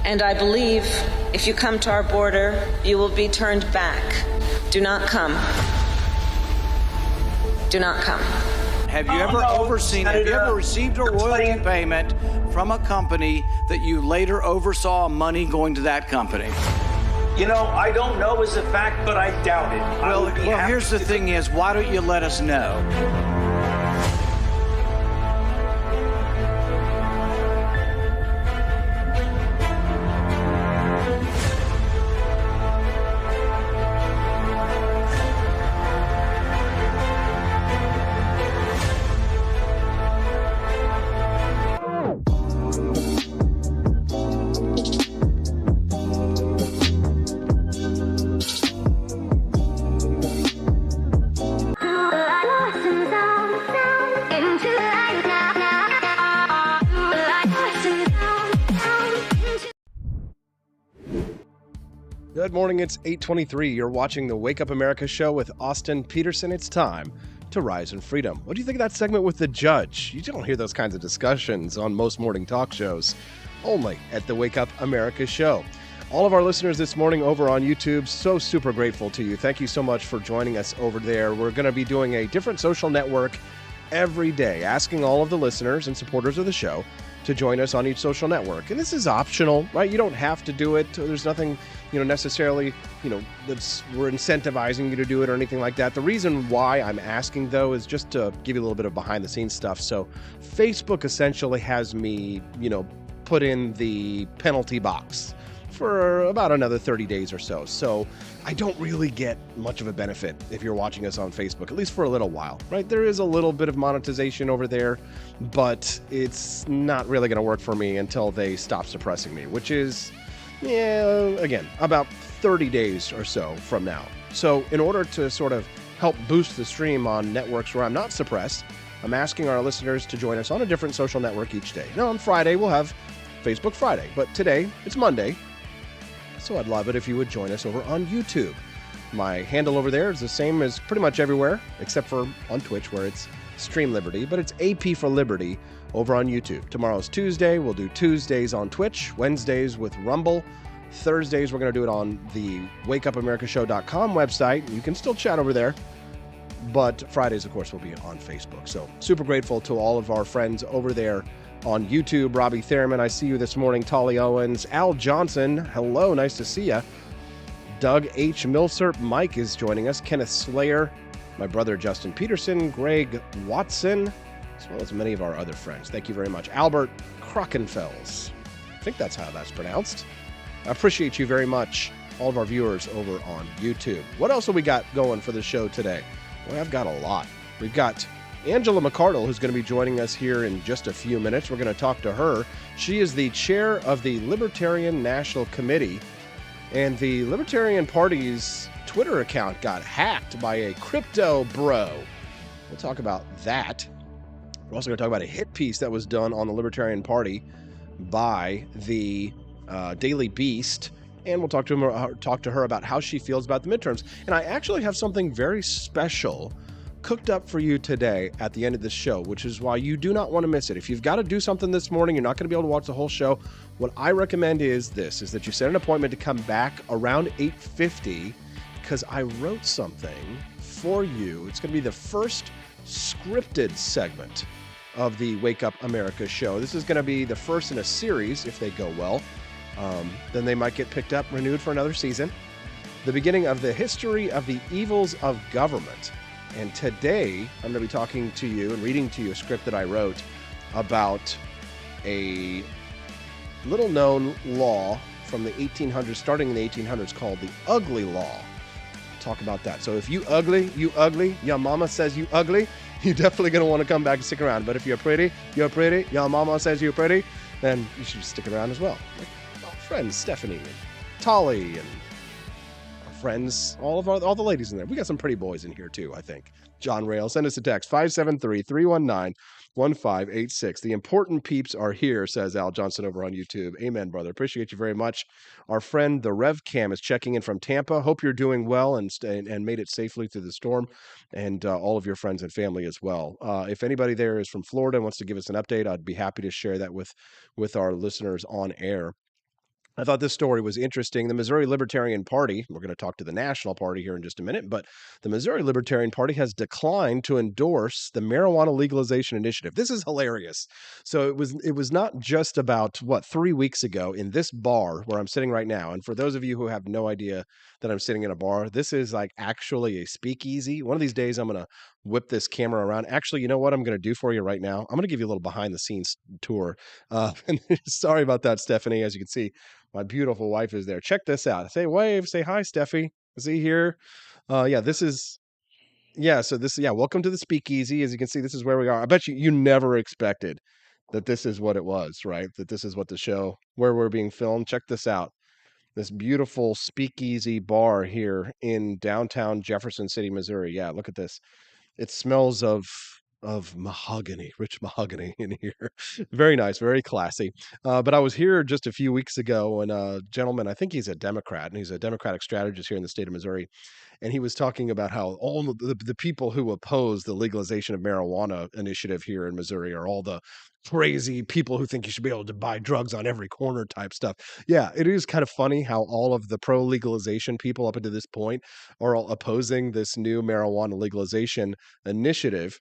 Speaker 3: And I believe if you come to our border, you will be turned back. Do not come. Do not come.
Speaker 9: Have you ever received a royalty payment from a company that you later oversaw money going to that company?
Speaker 11: You know, I don't know as a fact, but I doubt it.
Speaker 9: Well, here's the thing is, why don't you let us know?
Speaker 1: Good morning, it's 8:23. You're watching the Wake Up America show with Austin Petersen. It's time to rise in freedom. What do you think of that segment with the judge? You don't hear those kinds of discussions on most morning talk shows, only at the Wake Up America show. All of our listeners this morning over on YouTube, so super grateful to you. Thank you so much for joining us over there. We're going to be doing a different social network every day, asking all of the listeners and supporters of the show to join us on each social network. And this is optional, right? You don't have to do it. There's nothing, necessarily, we're incentivizing you to do it or anything like that. The reason why I'm asking, though, is just to give you a little bit of behind the scenes stuff. So Facebook essentially has me, put in the penalty box for about another 30 days or so. So I don't really get much of a benefit if you're watching us on Facebook, at least for a little while, right? There is a little bit of monetization over there, but it's not really going to work for me until they stop suppressing me, which is, again, about 30 days or so from now. So in order to sort of help boost the stream on networks where I'm not suppressed, I'm asking our listeners to join us on a different social network each day. Now on Friday, we'll have Facebook Friday, but today it's Monday. So I'd love it if you would join us over on YouTube. My handle over there is the same as pretty much everywhere, except for on Twitch where it's Stream Liberty, but it's AP for Liberty over on YouTube. Tomorrow's Tuesday. We'll do Tuesdays on Twitch, Wednesdays with Rumble. Thursdays, we're going to do it on the wakeupamericashow.com website. You can still chat over there. But Fridays, of course, will be on Facebook. So super grateful to all of our friends over there on YouTube. Robbie Thurman, I see you this morning. Tolly Owens, Al Johnson, hello, nice to see you. Doug H. Milsurp, Mike is joining us. Kenneth Slayer, my brother Justin Petersen, Greg Watson, as well as many of our other friends. Thank you very much. Albert Krockenfels, I think that's how that's pronounced. I appreciate you very much, all of our viewers over on YouTube. What else have we got going for the show today? Well, I've got a lot. We've got Angela McCardle, who's going to be joining us here in just a few minutes. We're going to talk to her. She is the chair of the Libertarian National Committee, and the Libertarian Party's Twitter account got hacked by a crypto bro. We'll talk about that. We're also going to talk about a hit piece that was done on the Libertarian Party by the Daily Beast, and we'll talk to her about how she feels about the midterms. And I actually have something very special cooked up for you today at the end of this show, which is why you do not want to miss it. If you've got to do something this morning, you're not going to be able to watch the whole show, what I recommend is that you set an appointment to come back around 8:50, because I wrote something for you. It's going to be the first scripted segment of the Wake Up America show. This is going to be the first in a series, if they go well. Then they might get picked up, renewed for another season. The beginning of the history of the evils of government. And today, I'm going to be talking to you and reading to you a script that I wrote about a little-known law from the 1800s, starting in the 1800s, called the Ugly Law. Talk about that. So if you ugly, your mama says you ugly, you're definitely going to want to come back and stick around. But if you're pretty, your mama says you're pretty, then you should stick around as well. Like our friends Stephanie and Tolly and friends, all the ladies in there. We got some pretty boys in here too, I think. John Rail, send us a text, 573-319-1586. The important peeps are here, says Al Johnson over on YouTube. Amen, brother. Appreciate you very much. Our friend, the Rev Cam, is checking in from Tampa. Hope you're doing well and made it safely through the storm, and all of your friends and family as well. If anybody there is from Florida and wants to give us an update, I'd be happy to share that with our listeners on air. I thought this story was interesting. The Missouri Libertarian Party, we're going to talk to the National Party here in just a minute, but the Missouri Libertarian Party has declined to endorse the marijuana legalization initiative. This is hilarious. So it was not just about, 3 weeks ago in this bar where I'm sitting right now. And for those of you who have no idea that I'm sitting in a bar, this is like actually a speakeasy. One of these days I'm going to whip this camera around. Actually, you know what I'm going to do for you right now? I'm going to give you a little behind the scenes tour. And sorry about that, Stephanie. As you can see, my beautiful wife is there. Check this out. Say wave. Say hi, Steffi. See here. Welcome to the speakeasy. As you can see, this is where we are. I bet you never expected that this is what it was, right? That this is what the show, where we're being filmed. Check this out. This beautiful speakeasy bar here in downtown Jefferson City, Missouri. Yeah, look at this. It smells of mahogany, rich mahogany in here. Very nice, very classy. But I was here just a few weeks ago, and a gentleman, I think he's a Democrat, and he's a Democratic strategist here in the state of Missouri, and he was talking about how all the people who oppose the legalization of marijuana initiative here in Missouri are all the crazy people who think you should be able to buy drugs on every corner type stuff. Yeah, it is kind of funny how all of the pro-legalization people up until this point are all opposing this new marijuana legalization initiative.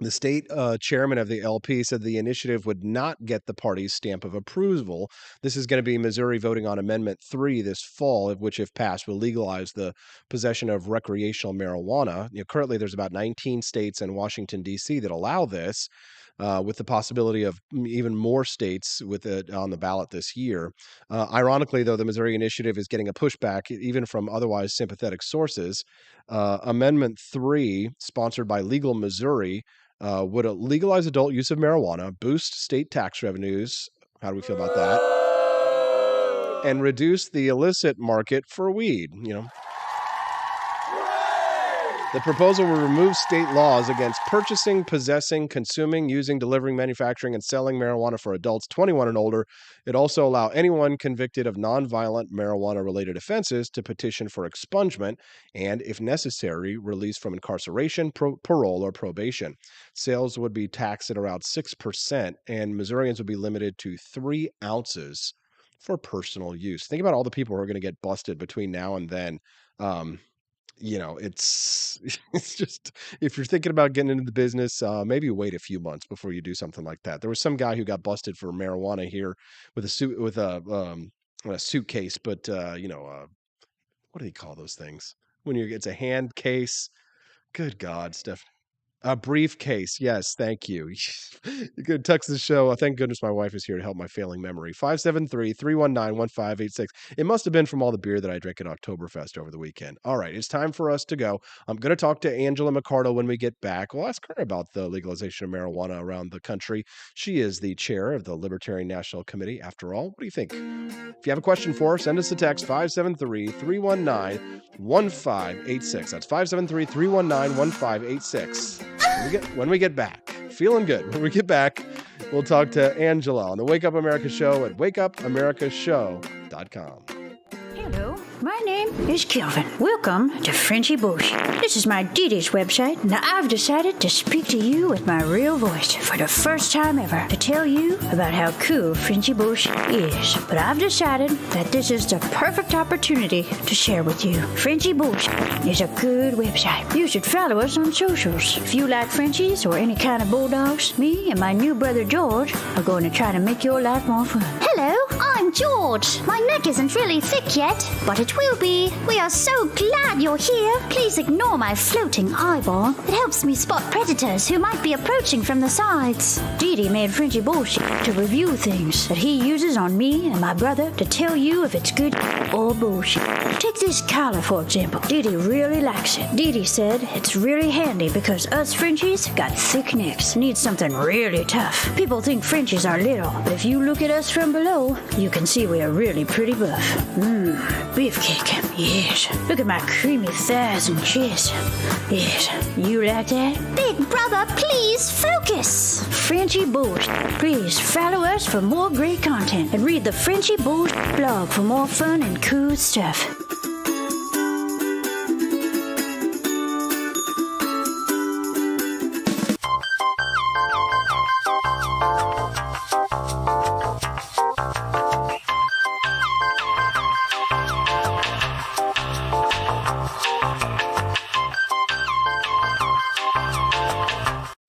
Speaker 1: The state chairman of the LP said the initiative would not get the party's stamp of approval. This is going to be Missouri voting on Amendment 3 this fall, which, if passed, will legalize the possession of recreational marijuana. Currently, there's about 19 states and Washington, D.C. that allow this, with the possibility of even more states with it on the ballot this year. Ironically, though, the Missouri initiative is getting a pushback even from otherwise sympathetic sources. Amendment 3, sponsored by Legal Missouri, would legalize adult use of marijuana, boost state tax revenues. How do we feel about that? And reduce the illicit market for weed. The proposal will remove state laws against purchasing, possessing, consuming, using, delivering, manufacturing, and selling marijuana for adults 21 and older. It also allow anyone convicted of nonviolent marijuana-related offenses to petition for expungement and, if necessary, release from incarceration, parole, or probation. Sales would be taxed at around 6%, and Missourians would be limited to 3 ounces for personal use. Think about all the people who are going to get busted between now and then. It's just, if you're thinking about getting into the business, maybe wait a few months before you do something like that. There was some guy who got busted for marijuana here with a suitcase, but what do you call those things? It's a hand case. Good God, Steph. A briefcase. Yes, thank you. You could text the show. Thank goodness my wife is here to help my failing memory. 573-319-1586. It must have been from all the beer that I drank at Oktoberfest over the weekend. All right, it's time for us to go. I'm going to talk to Angela McCardle when we get back. We'll ask her about the legalization of marijuana around the country. She is the chair of the Libertarian National Committee, after all. What do you think? If you have a question for her, send us a text, 573-319-1586. That's 573-319-1586. When we get back, feeling good. When we get back, we'll talk to Angela on the Wake Up America Show at wakeupAmericaShow.com.
Speaker 6: Hello, my name is Kelvin. Welcome to Frenchy Bush. This is my Dee-Dee's website. Now I've decided to speak to you with my real voice for the first time ever to tell you about how cool Frenchy Bush is. But I've decided that this is the perfect opportunity to share with you. Frenchy Bush is a good website. You should follow us on socials. If you like Frenchies or any kind of bulldogs, me and my new brother George are going to try to make your life more fun.
Speaker 12: Hello, I'm George. My neck isn't really thick yet, but it will be. We are so glad you're here. Please ignore my floating eyeball. It helps me spot predators who might be approaching from the sides.
Speaker 6: Dee-Dee made Frenchy bullshit to review things that he uses on me and my brother to tell you if it's good or bullshit. Take this collar, for example. Dee-Dee really likes it. Dee-Dee said it's really handy because us Frenchies got thick necks. Need something really tough. People think Frenchies are little, but if you look at us from below, you can can see we are really pretty buff. Beefcake, yes. Look at my creamy thighs and chest. Yes, you like that?
Speaker 12: Big brother, please focus.
Speaker 6: Frenchie Bush. Please follow us for more great content and read the Frenchie Bush blog for more fun and cool stuff.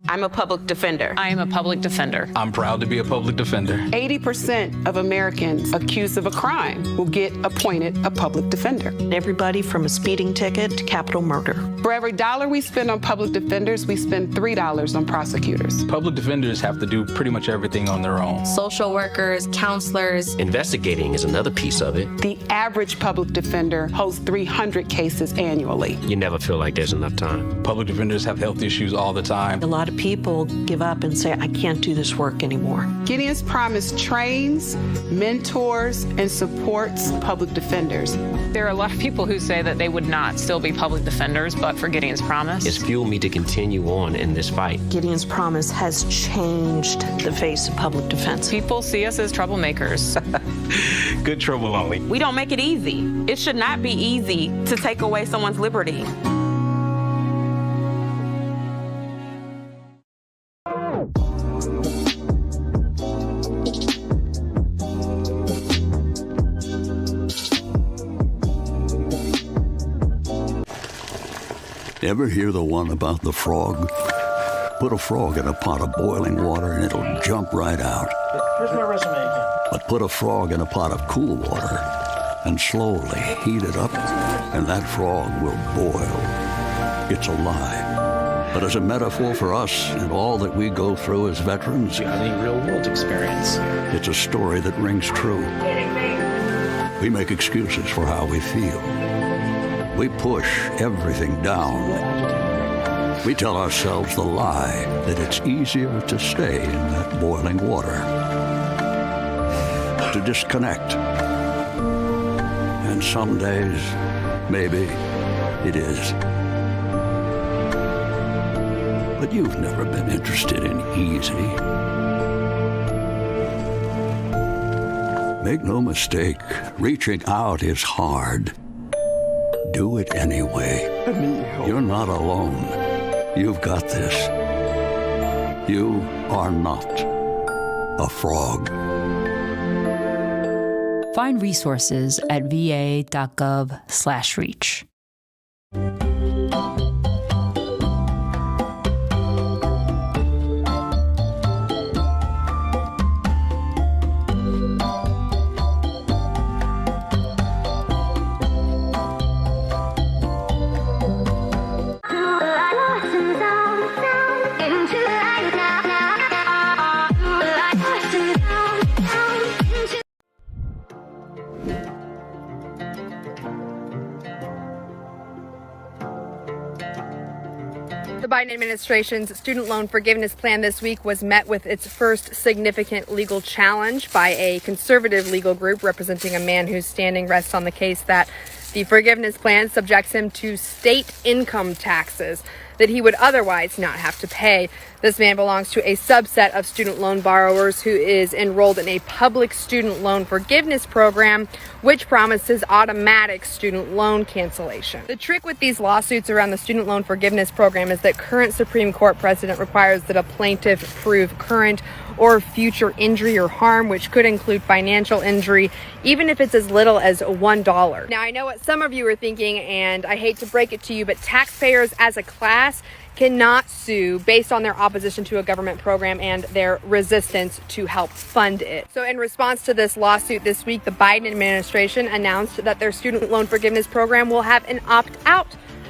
Speaker 25: I'm a public defender.
Speaker 7: I am a public defender.
Speaker 27: I'm proud to be a public defender.
Speaker 24: 80% of Americans accused of a crime will get appointed a public defender.
Speaker 25: Everybody from a speeding ticket to capital murder.
Speaker 24: For every dollar we spend on public defenders, we spend $3 on prosecutors.
Speaker 27: Public defenders have to do pretty much everything on their own.
Speaker 26: Social workers, counselors.
Speaker 27: Investigating is another piece of it.
Speaker 24: The average public defender holds 300 cases annually.
Speaker 27: You never feel like there's enough time. Public defenders have health issues all the time.
Speaker 25: A lot of people give up and say, I can't do this work anymore.
Speaker 24: Gideon's Promise trains, mentors, and supports public defenders.
Speaker 7: There are a lot of people who say that they would not still be public defenders, but for Gideon's Promise.
Speaker 27: It's fueled me to continue on in this fight.
Speaker 25: Gideon's Promise has changed the face of public defense.
Speaker 7: People see us as troublemakers.
Speaker 27: Good trouble only.
Speaker 25: We don't make it easy. It should not be easy to take away someone's liberty.
Speaker 28: Ever hear the one about the frog? Put a frog in a pot of boiling water and it'll jump right out.
Speaker 11: Here's my resume again.
Speaker 28: But put a frog in a pot of cool water and slowly heat it up, and that frog will boil. It's a lie. But as a metaphor for us and all that we go through as veterans,
Speaker 11: The real-world experience.
Speaker 28: it's a story that rings true. We make excuses for how we feel. We push everything down. We tell ourselves the lie that it's easier to stay in that boiling water, to disconnect. And some days, maybe it is. But you've never been interested in easy. Make no mistake, reaching out is hard. Do it anyway. You're not alone. You've got this. You are not a frog.
Speaker 29: Find resources at va.gov/reach.
Speaker 30: The Biden administration's student loan forgiveness plan this week was met with its first significant legal challenge by a conservative legal group representing a man whose standing rests on the case that the forgiveness plan subjects him to state income taxes that he would otherwise not have to pay. This man belongs to a subset of student loan borrowers who is enrolled in a public student loan forgiveness program, which promises automatic student loan cancellation. The trick with these lawsuits around the student loan forgiveness program is that current Supreme Court precedent requires that a plaintiff prove current or future injury or harm, which could include financial injury, even if it's as little as $1. Now, I know what some of you are thinking, and I hate to break it to you, but taxpayers as a class cannot sue based on their opposition to a government program and their resistance to help fund it. So in response to this lawsuit this week, the Biden administration announced that their student loan forgiveness program will have an opt-out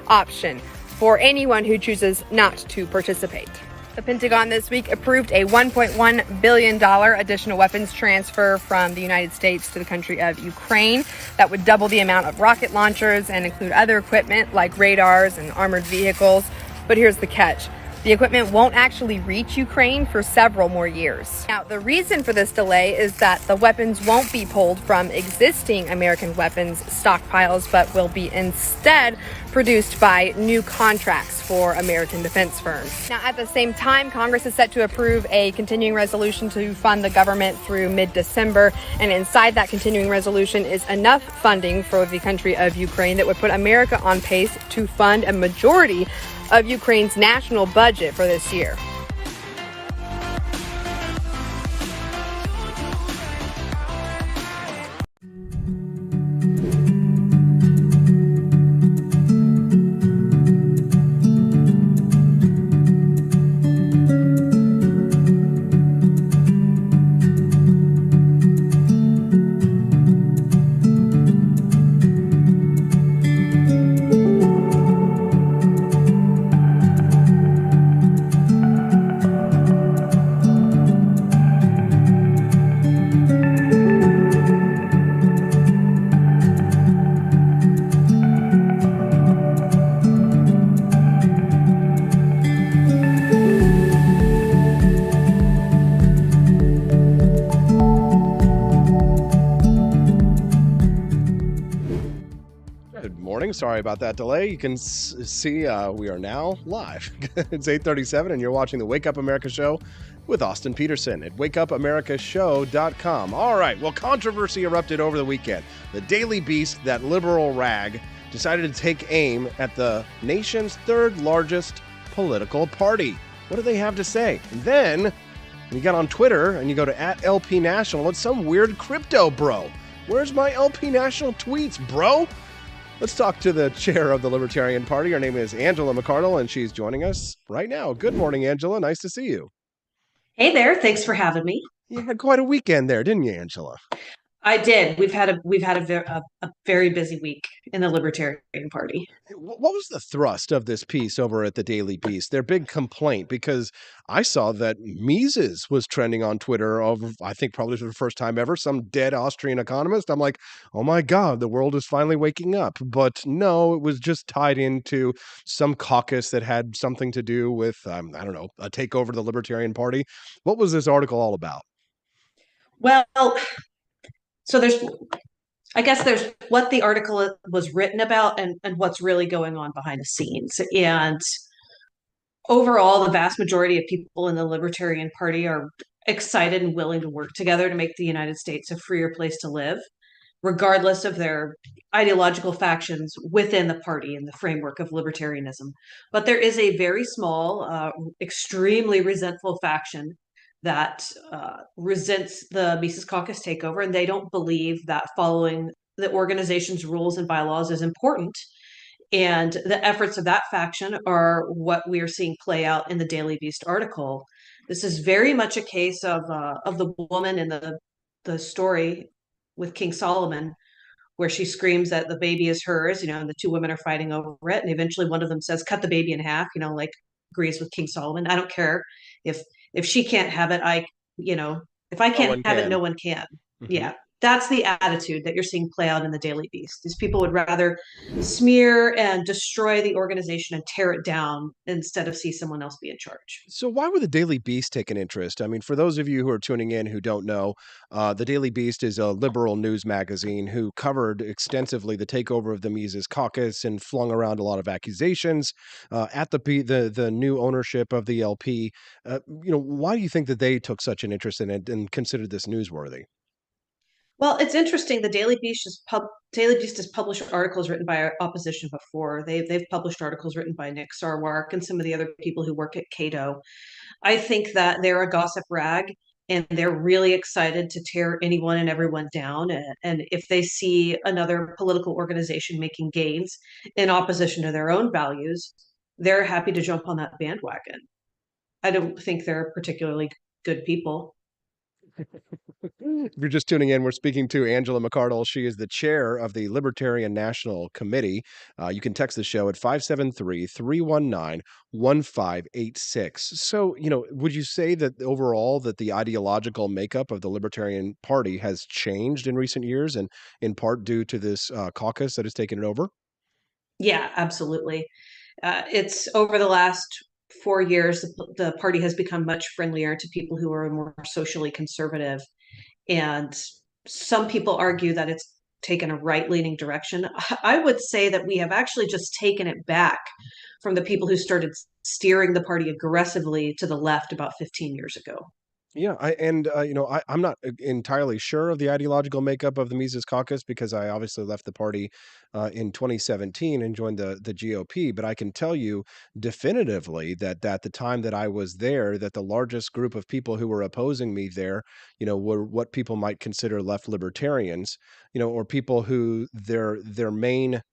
Speaker 30: option for anyone who chooses not to participate. The Pentagon this week approved a $1.1 billion additional weapons transfer from the United States to the country of Ukraine. That would double the amount of rocket launchers and include other equipment like radars and armored vehicles. But here's the catch. The equipment won't actually reach Ukraine for several more years. Now, the reason for this delay is that the weapons won't be pulled from existing American weapons stockpiles, but will be instead produced by new contracts for American defense firms. Now, at the same time, Congress is set to approve a continuing resolution to fund the government through mid-December, and inside that continuing resolution is enough funding for the country of Ukraine that would put America on pace to fund a majority of Ukraine's national budget for this year.
Speaker 1: Sorry about that delay. You can see we are now live. It's 8:37 and you're watching the Wake Up America show with Austin Petersen at wakeupamericashow.com. All right, well, controversy erupted over the weekend. The Daily Beast, that liberal rag, decided to take aim at the nation's third largest political party. What do they have to say? And then you get on Twitter and you go to @LPNational. It's some weird crypto bro. Where's my LP National tweets, bro? Let's talk to the chair of the Libertarian Party. Her name is Angela McCardle, and she's joining us right now. Good morning, Angela. Nice to see you.
Speaker 13: Hey there. Thanks for having me.
Speaker 1: You had quite a weekend there, didn't you, Angela?
Speaker 13: I did. We've had a very busy week in the Libertarian Party.
Speaker 1: What was the thrust of this piece over at the Daily Beast? Their big complaint, because I saw that Mises was trending on Twitter over, I think probably for the first time ever, some dead Austrian economist. I'm like, oh my God, the world is finally waking up. But no, it was just tied into some caucus that had something to do with, I don't know, a takeover of the Libertarian Party. What was this article all about?
Speaker 13: Well, so I guess there's what the article was written about and what's really going on behind the scenes. And overall, the vast majority of people in the Libertarian Party are excited and willing to work together to make the United States a freer place to live, regardless of their ideological factions within the party in the framework of libertarianism. But there is a very small, extremely resentful faction that resents the Mises Caucus takeover, and they don't believe that following the organization's rules and bylaws is important. And the efforts of that faction are what we are seeing play out in the Daily Beast article. This is very much a case of the woman in the story with King Solomon, where she screams that the baby is hers, and the two women are fighting over it, and eventually one of them says, "Cut the baby in half," like agrees with King Solomon. I don't care if she can't have it, if I can't have it, no one can. Mm-hmm. Yeah. That's the attitude that you're seeing play out in the Daily Beast. These people would rather smear and destroy the organization and tear it down instead of see someone else be in charge.
Speaker 1: So why would the Daily Beast take an interest? I mean, for those of you who are tuning in who don't know, the Daily Beast is a liberal news magazine who covered extensively the takeover of the Mises Caucus and flung around a lot of accusations at the new ownership of the LP. Why do you think that they took such an interest in it and considered this newsworthy?
Speaker 13: Well, it's interesting. The Daily Beast has published articles written by opposition before. They've published articles written by Nick Sarwark and some of the other people who work at Cato. I think that they're a gossip rag, and they're really excited to tear anyone and everyone down. And if they see another political organization making gains in opposition to their own values, they're happy to jump on that bandwagon. I don't think they're particularly good people.
Speaker 1: If you're just tuning in, we're speaking to Angela McCardle. She is the chair of the Libertarian National Committee. You can text the show at 573-319-1586. So, would you say that overall that the ideological makeup of the Libertarian Party has changed in recent years, and in part due to this caucus that has taken it over?
Speaker 13: Yeah, absolutely. It's over the last 4 years, the party has become much friendlier to people who are more socially conservative. And some people argue that it's taken a right-leaning direction. I would say that we have actually just taken it back from the people who started steering the party aggressively to the left about 15 years ago.
Speaker 1: Yeah, I'm not entirely sure of the ideological makeup of the Mises Caucus because I obviously left the party in 2017 and joined the GOP. But I can tell you definitively that at the time that I was there, that the largest group of people who were opposing me there, were what people might consider left libertarians, or people who their main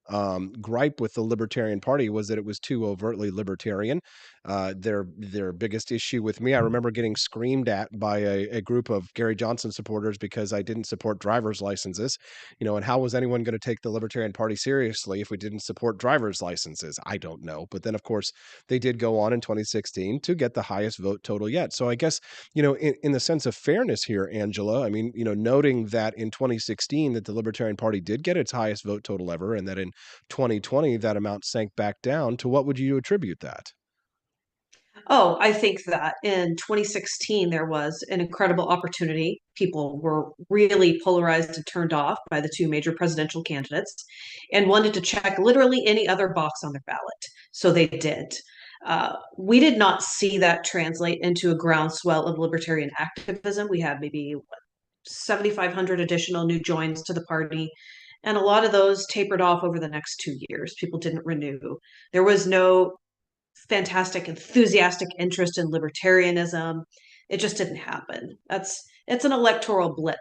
Speaker 1: gripe with the Libertarian Party was that it was too overtly libertarian. Their biggest issue with me, I remember getting screamed at by a group of Gary Johnson supporters because I didn't support driver's licenses, and how was anyone going to take the Libertarian Party seriously if we didn't support driver's licenses? I don't know. But then, of course, they did go on in 2016 to get the highest vote total yet. So I guess, in the sense of fairness here, Angela, I mean, noting that in 2016 that the Libertarian Party did get its highest vote total ever, and that in 2020 that amount sank back down, to what would you attribute that?
Speaker 13: Oh, I think that in 2016, there was an incredible opportunity. People were really polarized and turned off by the two major presidential candidates and wanted to check literally any other box on their ballot. So they did. We did not see that translate into a groundswell of libertarian activism. We had maybe 7,500 additional new joins to the party. And a lot of those tapered off over the next 2 years. People didn't renew. There was no fantastic, enthusiastic interest in libertarianism. It just didn't happen. It's an electoral blip.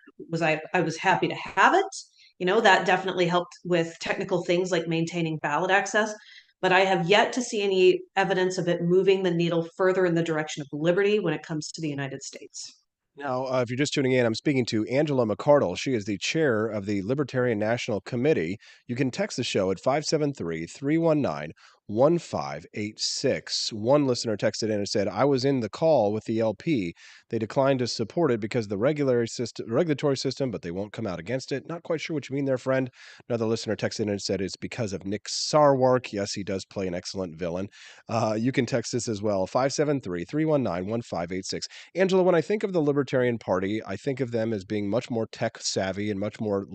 Speaker 13: I was happy to have it. That definitely helped with technical things like maintaining ballot access. But I have yet to see any evidence of it moving the needle further in the direction of liberty when it comes to the United States.
Speaker 1: Now, if you're just tuning in, I'm speaking to Angela McCardle. She is the chair of the Libertarian National Committee. You can text the show at 573-319-1586. One listener texted in and said, I was in the call with the LP. They declined to support it because of the regulatory system, but they won't come out against it. Not quite sure what you mean there, friend. Another listener texted in and said it's because of Nick Sarwark. Yes, he does play an excellent villain. You can text us as well, 573-319-1586. Angela, when I think of the Libertarian Party, I think of them as being much more tech savvy and much more,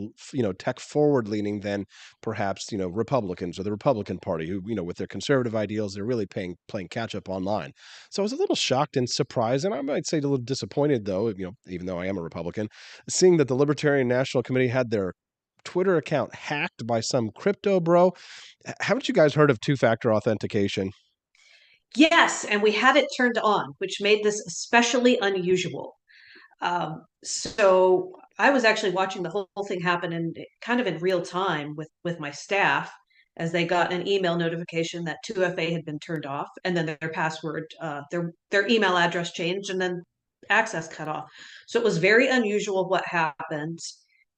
Speaker 1: tech forward leaning than perhaps, Republicans or the Republican Party who, with their conservative ideals, they're really playing catch up online. So I was a little shocked and surprised, and I might say a little disappointed though, even though I am a Republican, seeing that the Libertarian National Committee had their Twitter account hacked by some crypto bro. Haven't you guys heard of two-factor authentication?
Speaker 13: Yes, and we had it turned on, which made this especially unusual. So I was actually watching the whole thing happen in kind of in real time with my staff as they got an email notification that 2FA had been turned off, and then their password, their email address changed, and then access cut off. So it was very unusual what happened.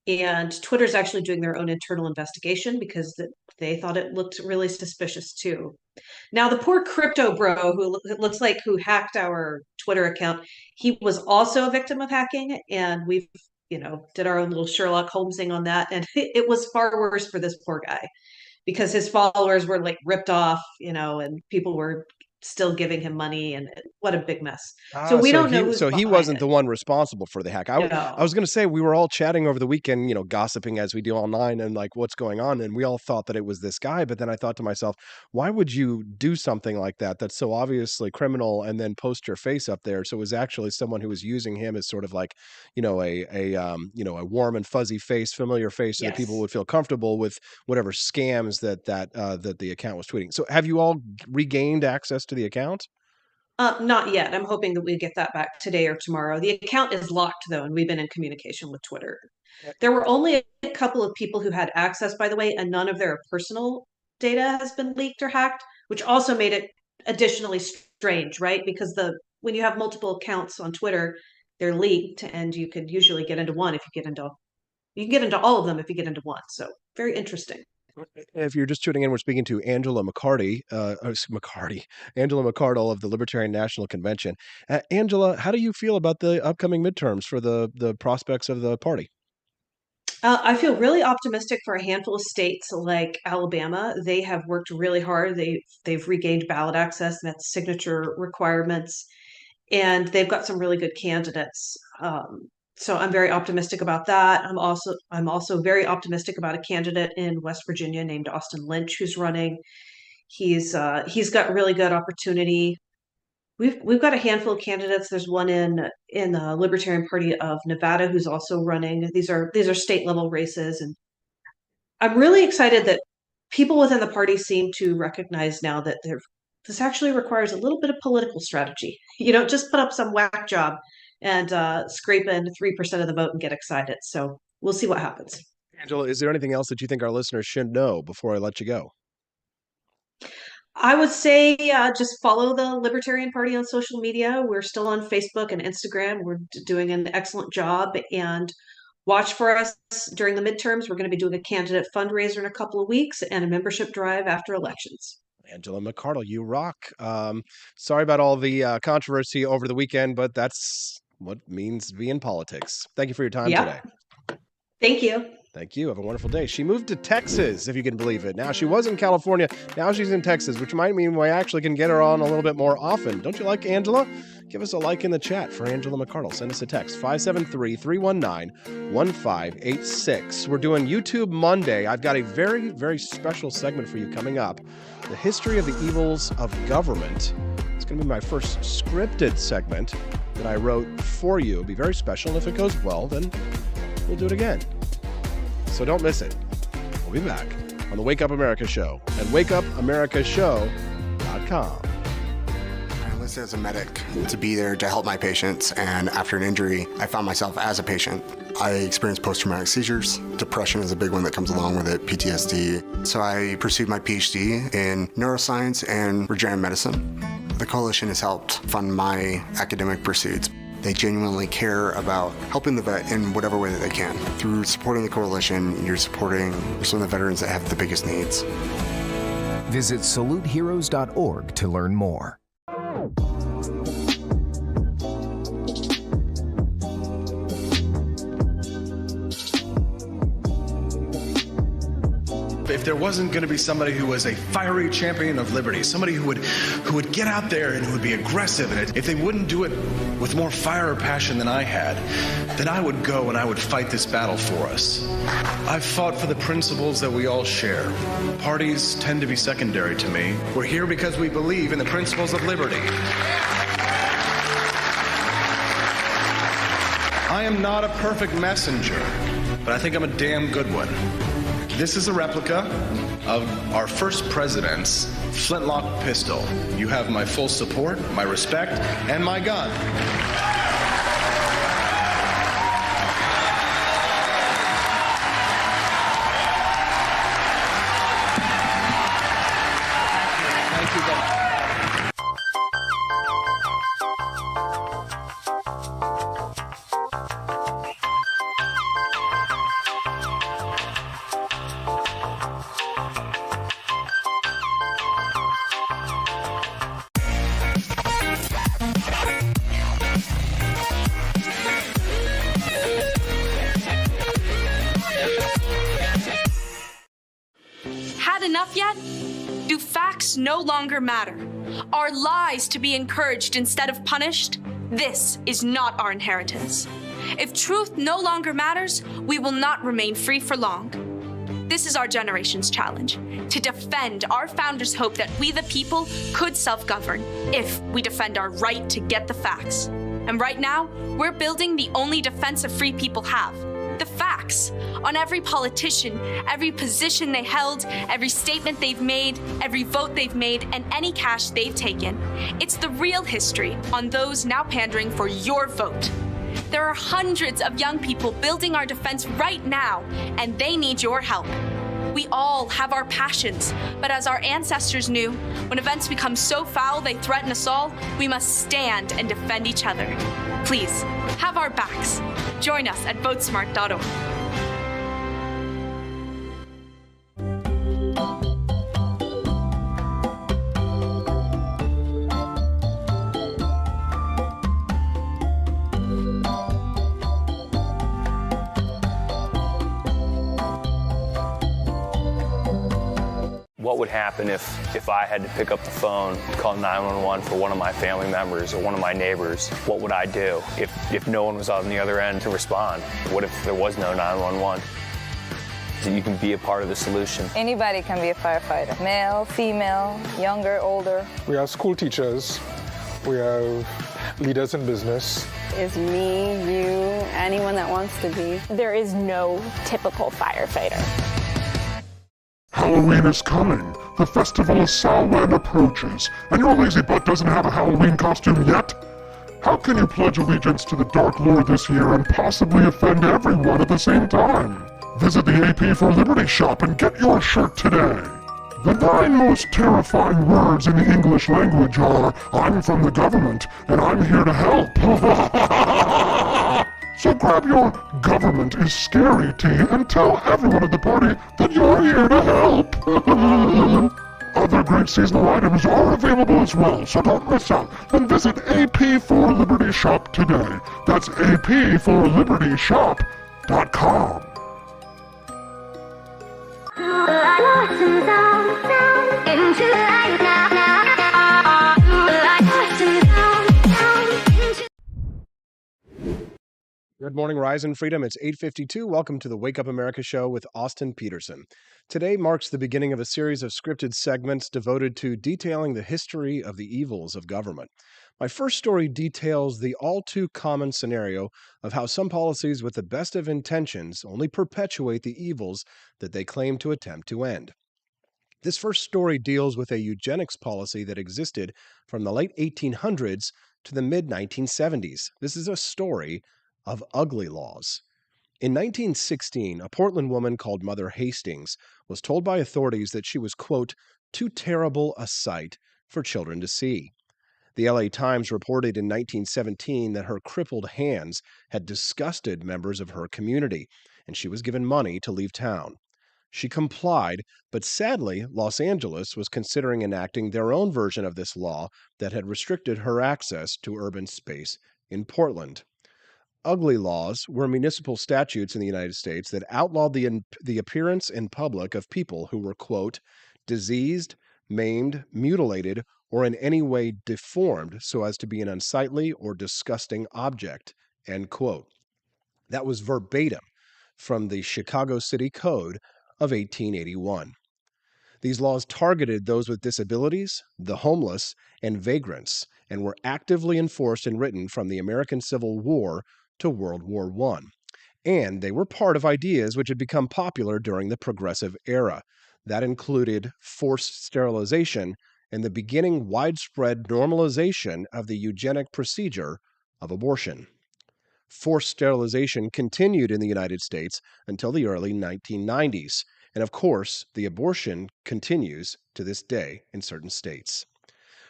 Speaker 13: And Twitter's actually doing their own internal investigation because they thought it looked really suspicious too. Now, the poor crypto bro who hacked our Twitter account, he was also a victim of hacking, and we've did our own little Sherlock Holmesing on that, and it was far worse for this poor guy because his followers were like ripped off, and people were still giving him money, and what a big mess. So we don't know who's
Speaker 1: So he
Speaker 13: behind
Speaker 1: wasn't
Speaker 13: it.
Speaker 1: the one responsible for the hack. I
Speaker 13: No.
Speaker 1: was going to say we were all chatting over the weekend, gossiping as we do online and like what's going on, and we all thought that it was this guy. But then I thought to myself, why would you do something like that that's so obviously criminal and then post your face up there? So it was actually someone who was using him as sort of like, a warm and fuzzy face, familiar face, so that people
Speaker 13: Yes.
Speaker 1: would feel comfortable with whatever scams that the account was tweeting. So have you all regained access to the account?
Speaker 13: Not yet. I'm hoping that we get that back today or tomorrow. The account is locked though, and we've been in communication with Twitter. There were only a couple of people who had access, by the way, and none of their personal data has been leaked or hacked, which also made it additionally strange, right? Because when you have multiple accounts on Twitter, they're leaked, and you could usually get into one if you can get into all of them if you get into one. So very interesting.
Speaker 1: If you're just tuning in, we're speaking to Angela Angela McCardle of the Libertarian National Convention. Angela, how do you feel about the upcoming midterms for the prospects of the party?
Speaker 13: I feel really optimistic for a handful of states like Alabama. They have worked really hard. They've regained ballot access, met signature requirements, and they've got some really good candidates. So I'm very optimistic about that. I'm also very optimistic about a candidate in West Virginia named Austin Lynch who's running. He's got really good opportunity. We've got a handful of candidates. There's one in the Libertarian Party of Nevada who's also running. These are state level races, and I'm really excited that people within the party seem to recognize now that this actually requires a little bit of political strategy. You don't just put up some whack job and scrape in 3% of the vote and get excited. So we'll see what happens.
Speaker 1: Angela, is there anything else that you think our listeners should know before I let you go?
Speaker 13: I would say just follow the Libertarian Party on social media. We're still on Facebook and Instagram. We're doing an excellent job, and watch for us during the midterms. We're going to be doing a candidate fundraiser in a couple of weeks and a membership drive after elections.
Speaker 1: Angela McCardle, you rock. Sorry about all the controversy over the weekend, but that's what it means to be in politics. Thank you for your time today.
Speaker 13: Thank you.
Speaker 1: Thank you. Have a wonderful day. She moved to Texas, if you can believe it. Now, she was in California. Now she's in Texas, which might mean we actually can get her on a little bit more often. Don't you like Angela? Give us a like in the chat for Angela McCardle. Send us a text, 573-319-1586. We're doing YouTube Monday. I've got a very, very special segment for you coming up. The history of the evils of government. It's going to be my first scripted segment that I wrote for you. It'll be very special, and if it goes well, then we'll do it again. So don't miss it. We'll be back on the Wake Up America Show at wakeupamericashow.com.
Speaker 4: I enlisted as a medic to be there to help my patients, and after an injury, I found myself as a patient. I experienced post-traumatic seizures. Depression is a big one that comes along with it, PTSD. So I pursued my PhD in neuroscience and regenerative medicine. The coalition has helped fund my academic pursuits. They genuinely care about helping the vet in whatever way that they can. Through supporting the coalition, you're supporting some of the veterans that have the biggest needs.
Speaker 15: Visit saluteheroes.org to learn more.
Speaker 16: If there wasn't going to be somebody who was a fiery champion of liberty, somebody who would get out there and who would be aggressive, and if they wouldn't do it with more fire or passion than I had, then I would go and I would fight this battle for us. I've fought for the principles that we all share. Parties tend to be secondary to me. We're here because we believe in the principles of liberty. I am not a perfect messenger, but I think I'm a damn good one. This is a replica of our first president's flintlock pistol. You have my full support, my respect, and my gun. Thank you, Governor.
Speaker 17: Enough yet? Do facts no longer matter? Are lies to be encouraged instead of punished? This is not our inheritance. If truth no longer matters, we will not remain free for long. This is our generation's challenge, to defend our founders' hope that we the people could self-govern if we defend our right to get the facts. And right now, we're building the only defense of free people have. The facts on every politician, every position they held, every statement they've made, every vote they've made, and any cash they've taken. It's the real history on those now pandering for your vote. There are hundreds of young people building our defense right now, and they need your help. We all have our passions, but as our ancestors knew, when events become so foul they threaten us all, we must stand and defend each other. Please, have our backs. Join us at votesmart.org.
Speaker 2: What would happen if I had to pick up the phone, call 911 for one of my family members or one of my neighbors? What would I do if no one was on the other end to respond? What if there was no 911? So you can be a part of the solution.
Speaker 8: Anybody can be a firefighter. Male, female, younger, older.
Speaker 10: We have school teachers. We have leaders in business.
Speaker 14: Is me, you, anyone that wants to be.
Speaker 18: There is no typical firefighter.
Speaker 19: Halloween is coming. The festival of Samhain approaches, and your lazy butt doesn't have a Halloween costume yet? How can you pledge allegiance to the Dark Lord this year and possibly offend everyone at the same time? Visit the AP for Liberty shop and get your shirt today. The 9 most terrifying words in the English language are, I'm from the government, and I'm here to help. So grab your government is scary tea and tell everyone at the party that you're here to help. Other great seasonal items are available as well, so don't miss out. Then visit AP for Liberty shop today. That's apforlibertyshop.com.
Speaker 1: Good morning, Rise and Freedom. It's 8:52. Welcome to the Wake Up America show with Austin Petersen. Today marks the beginning of a series of scripted segments devoted to detailing the history of the evils of government. My first story details the all too common scenario of how some policies with the best of intentions only perpetuate the evils that they claim to attempt to end. This first story deals with a eugenics policy that existed from the late 1800s to the mid-1970s. This is a story of ugly laws. In 1916, a Portland woman called Mother Hastings was told by authorities that she was, quote, too terrible a sight for children to see. The LA Times reported in 1917 that her crippled hands had disgusted members of her community, and she was given money to leave town. She complied, but sadly, Los Angeles was considering enacting their own version of this law that had restricted her access to urban space in Portland. Ugly laws were municipal statutes in the United States that outlawed the appearance in public of people who were, quote, diseased, maimed, mutilated, or in any way deformed so as to be an unsightly or disgusting object, end quote. That was verbatim from the Chicago City Code of 1881. These laws targeted those with disabilities, the homeless, and vagrants, and were actively enforced and written from the American Civil War to World War I. And they were part of ideas which had become popular during the Progressive Era. That included forced sterilization and the beginning widespread normalization of the eugenic procedure of abortion. Forced sterilization continued in the United States until the early 1990s. And of course, the abortion continues to this day in certain states.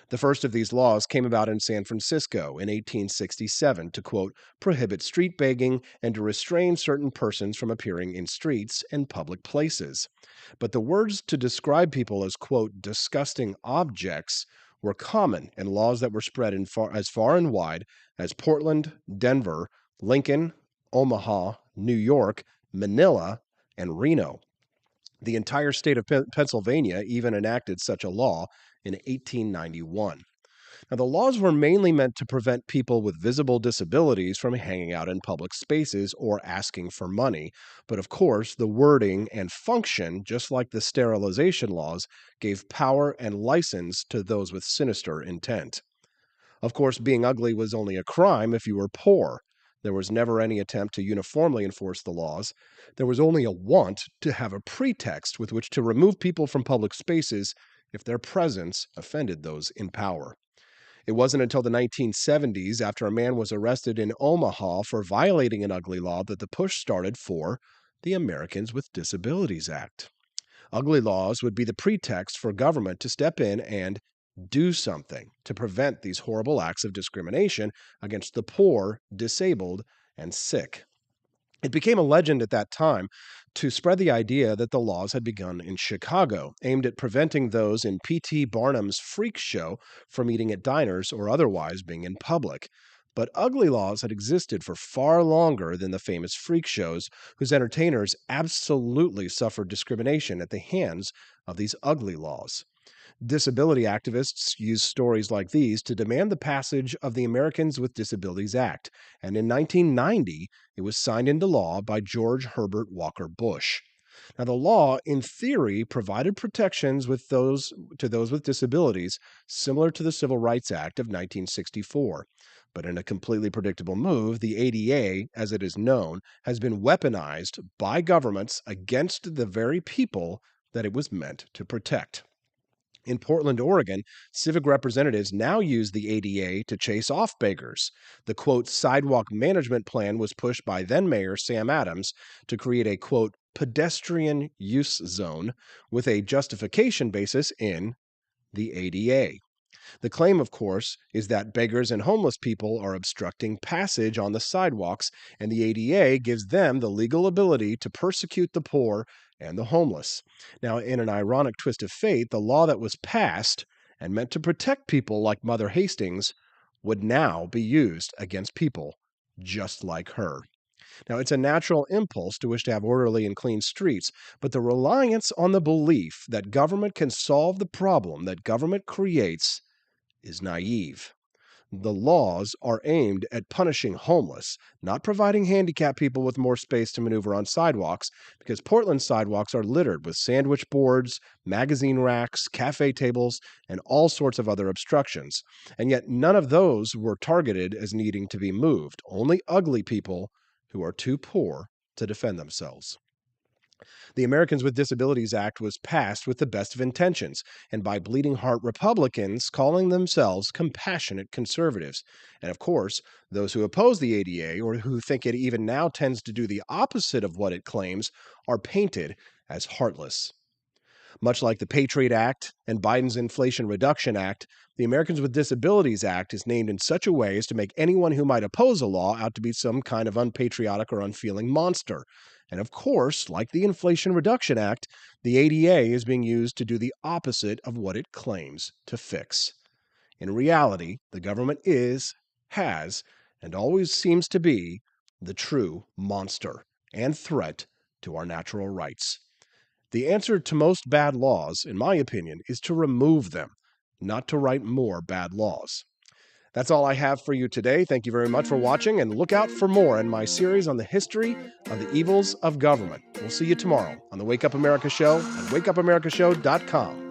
Speaker 1: The first of these laws came about in San Francisco in 1867 to, quote, prohibit street begging and to restrain certain persons from appearing in streets and public places. But the words to describe people as, quote, disgusting objects were common in laws that were spread as far and wide as Portland, Denver, Lincoln, Omaha, New York, Manila, and Reno. The entire state of Pennsylvania even enacted such a law in 1891. Now, the laws were mainly meant to prevent people with visible disabilities from hanging out in public spaces or asking for money. But of course, the wording and function, just like the sterilization laws, gave power and license to those with sinister intent. Of course, being ugly was only a crime if you were poor. There was never any attempt to uniformly enforce the laws. There was only a want to have a pretext with which to remove people from public spaces if their presence offended those in power. It wasn't until the 1970s, after a man was arrested in Omaha for violating an ugly law, that the push started for the Americans with Disabilities Act. Ugly laws would be the pretext for government to step in and do something to prevent these horrible acts of discrimination against the poor, disabled, and sick. It became a legend at that time to spread the idea that the laws had begun in Chicago, aimed at preventing those in P.T. Barnum's freak show from eating at diners or otherwise being in public. But ugly laws had existed for far longer than the famous freak shows, whose entertainers absolutely suffered discrimination at the hands of these ugly laws. Disability activists used stories like these to demand the passage of the Americans with Disabilities Act, and in 1990, it was signed into law by George Herbert Walker Bush. Now, the law, in theory, provided protections to those with disabilities, similar to the Civil Rights Act of 1964. But in a completely predictable move, the ADA, as it is known, has been weaponized by governments against the very people that it was meant to protect. In Portland, Oregon, civic representatives now use the ADA to chase off beggars. The, quote, sidewalk management plan was pushed by then-Mayor Sam Adams to create a, quote, pedestrian use zone with a justification basis in the ADA. The claim, of course, is that beggars and homeless people are obstructing passage on the sidewalks, and the ADA gives them the legal ability to persecute the poor and the homeless. Now, in an ironic twist of fate, the law that was passed and meant to protect people like Mother Hastings would now be used against people just like her. Now, it's a natural impulse to wish to have orderly and clean streets, but the reliance on the belief that government can solve the problem that government creates is naive. The laws are aimed at punishing homeless, not providing handicapped people with more space to maneuver on sidewalks, because Portland's sidewalks are littered with sandwich boards, magazine racks, cafe tables, and all sorts of other obstructions. And yet none of those were targeted as needing to be moved, only ugly people who are too poor to defend themselves. The Americans with Disabilities Act was passed with the best of intentions, and by bleeding heart Republicans calling themselves compassionate conservatives. And of course, those who oppose the ADA, or who think it even now tends to do the opposite of what it claims, are painted as heartless. Much like the Patriot Act and Biden's Inflation Reduction Act, the Americans with Disabilities Act is named in such a way as to make anyone who might oppose a law out to be some kind of unpatriotic or unfeeling monster. And of course, like the Inflation Reduction Act, the ADA is being used to do the opposite of what it claims to fix. In reality, the government is, has, and always seems to be the true monster and threat to our natural rights. The answer to most bad laws, in my opinion, is to remove them, not to write more bad laws. That's all I have for you today. Thank you very much for watching, and look out for more in my series on the history of the evils of government. We'll see you tomorrow on the Wake Up America Show at wakeupAmericaShow.com.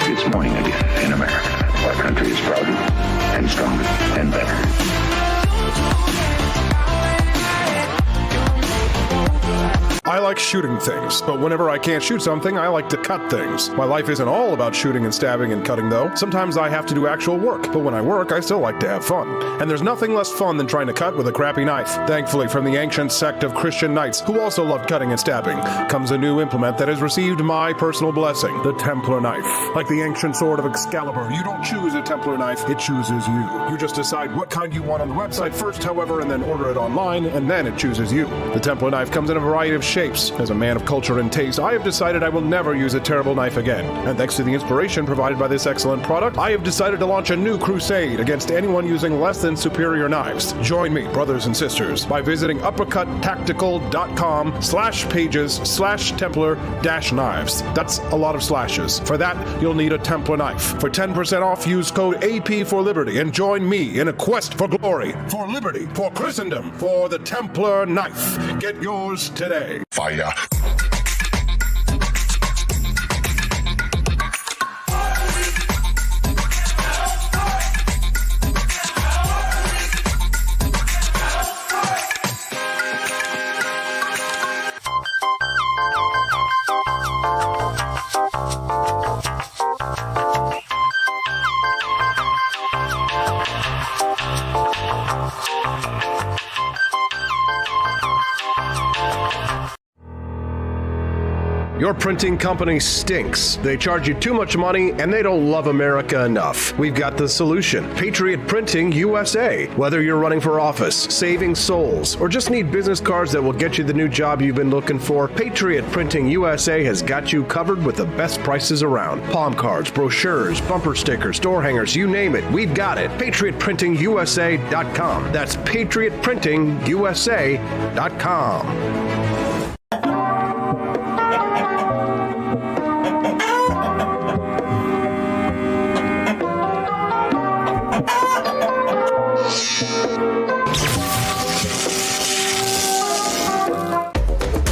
Speaker 3: It's morning again in America. Our country is prouder and stronger and better.
Speaker 19: I like shooting things, but whenever I can't shoot something, I like to cut things. My life isn't all about shooting and stabbing and cutting, though. Sometimes I have to do actual work, but when I work, I still like to have fun. And there's nothing less fun than trying to cut with a crappy knife. Thankfully, from the ancient sect of Christian knights, who also loved cutting and stabbing, comes a new implement that has received my personal blessing, the Templar knife. Like the ancient sword of Excalibur, you don't choose a Templar knife, it chooses you. You just decide what kind you want on the website first, however, and then order it online, and then it chooses you. The Templar knife comes in a variety of shapes. As a man of culture and taste, I have decided I will never use a terrible knife again. And thanks to the inspiration provided by this excellent product, I have decided to launch a new crusade against anyone using less than superior knives. Join me, brothers and sisters, by visiting uppercuttactical.com/pages/Templar-knives. That's a lot of slashes. For that, you'll need a Templar knife. For 10% off, use code AP for Liberty and join me in a quest for glory, for liberty, for Christendom, for the Templar knife. Get yours today.
Speaker 3: Fire.
Speaker 1: Your printing company stinks. They charge you too much money and they don't love America enough. We've got the solution. Patriot Printing USA. Whether you're running for office, saving souls, or just need business cards that will get you the new job you've been looking for, Patriot Printing USA has got you covered with the best prices around. Palm cards, brochures, bumper stickers, door hangers, you name it, we've got it. PatriotPrintingUSA.com. That's PatriotPrintingUSA.com.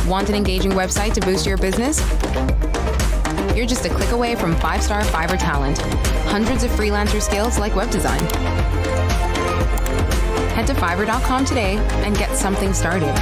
Speaker 5: Want an engaging website to boost your business? You're just a click away from 5-star Fiverr talent. Hundreds of freelancer skills like web design. Head to Fiverr.com today and get something started.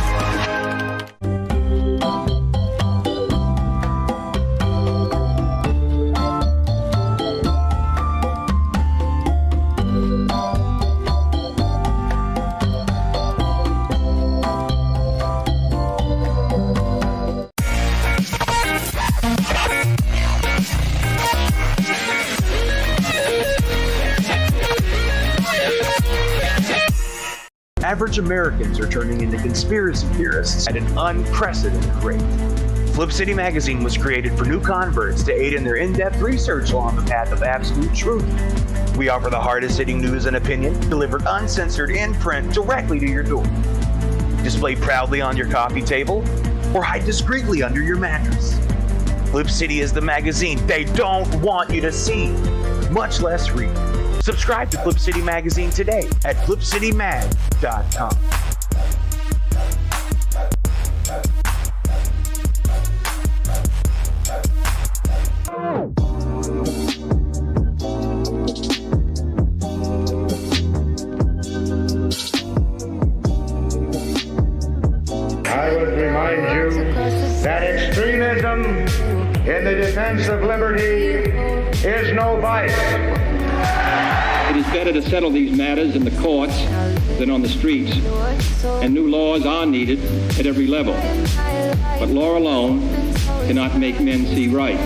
Speaker 11: Average Americans are turning into conspiracy theorists at an unprecedented rate. Flip City Magazine was created for new converts to aid in their in-depth research along the path of absolute truth. We offer the hardest-hitting news and opinion delivered uncensored in print directly to your door. Display proudly on your coffee table or hide discreetly under your mattress. Flip City is the magazine they don't want you to see, much less read. Subscribe to Flip City Magazine today at flipcitymag.com.
Speaker 3: I would remind you that extremism in the defense of liberty is no vice.
Speaker 6: It is better to settle these matters in the courts than on the streets, and new laws are needed at every level. But law alone cannot make men see right.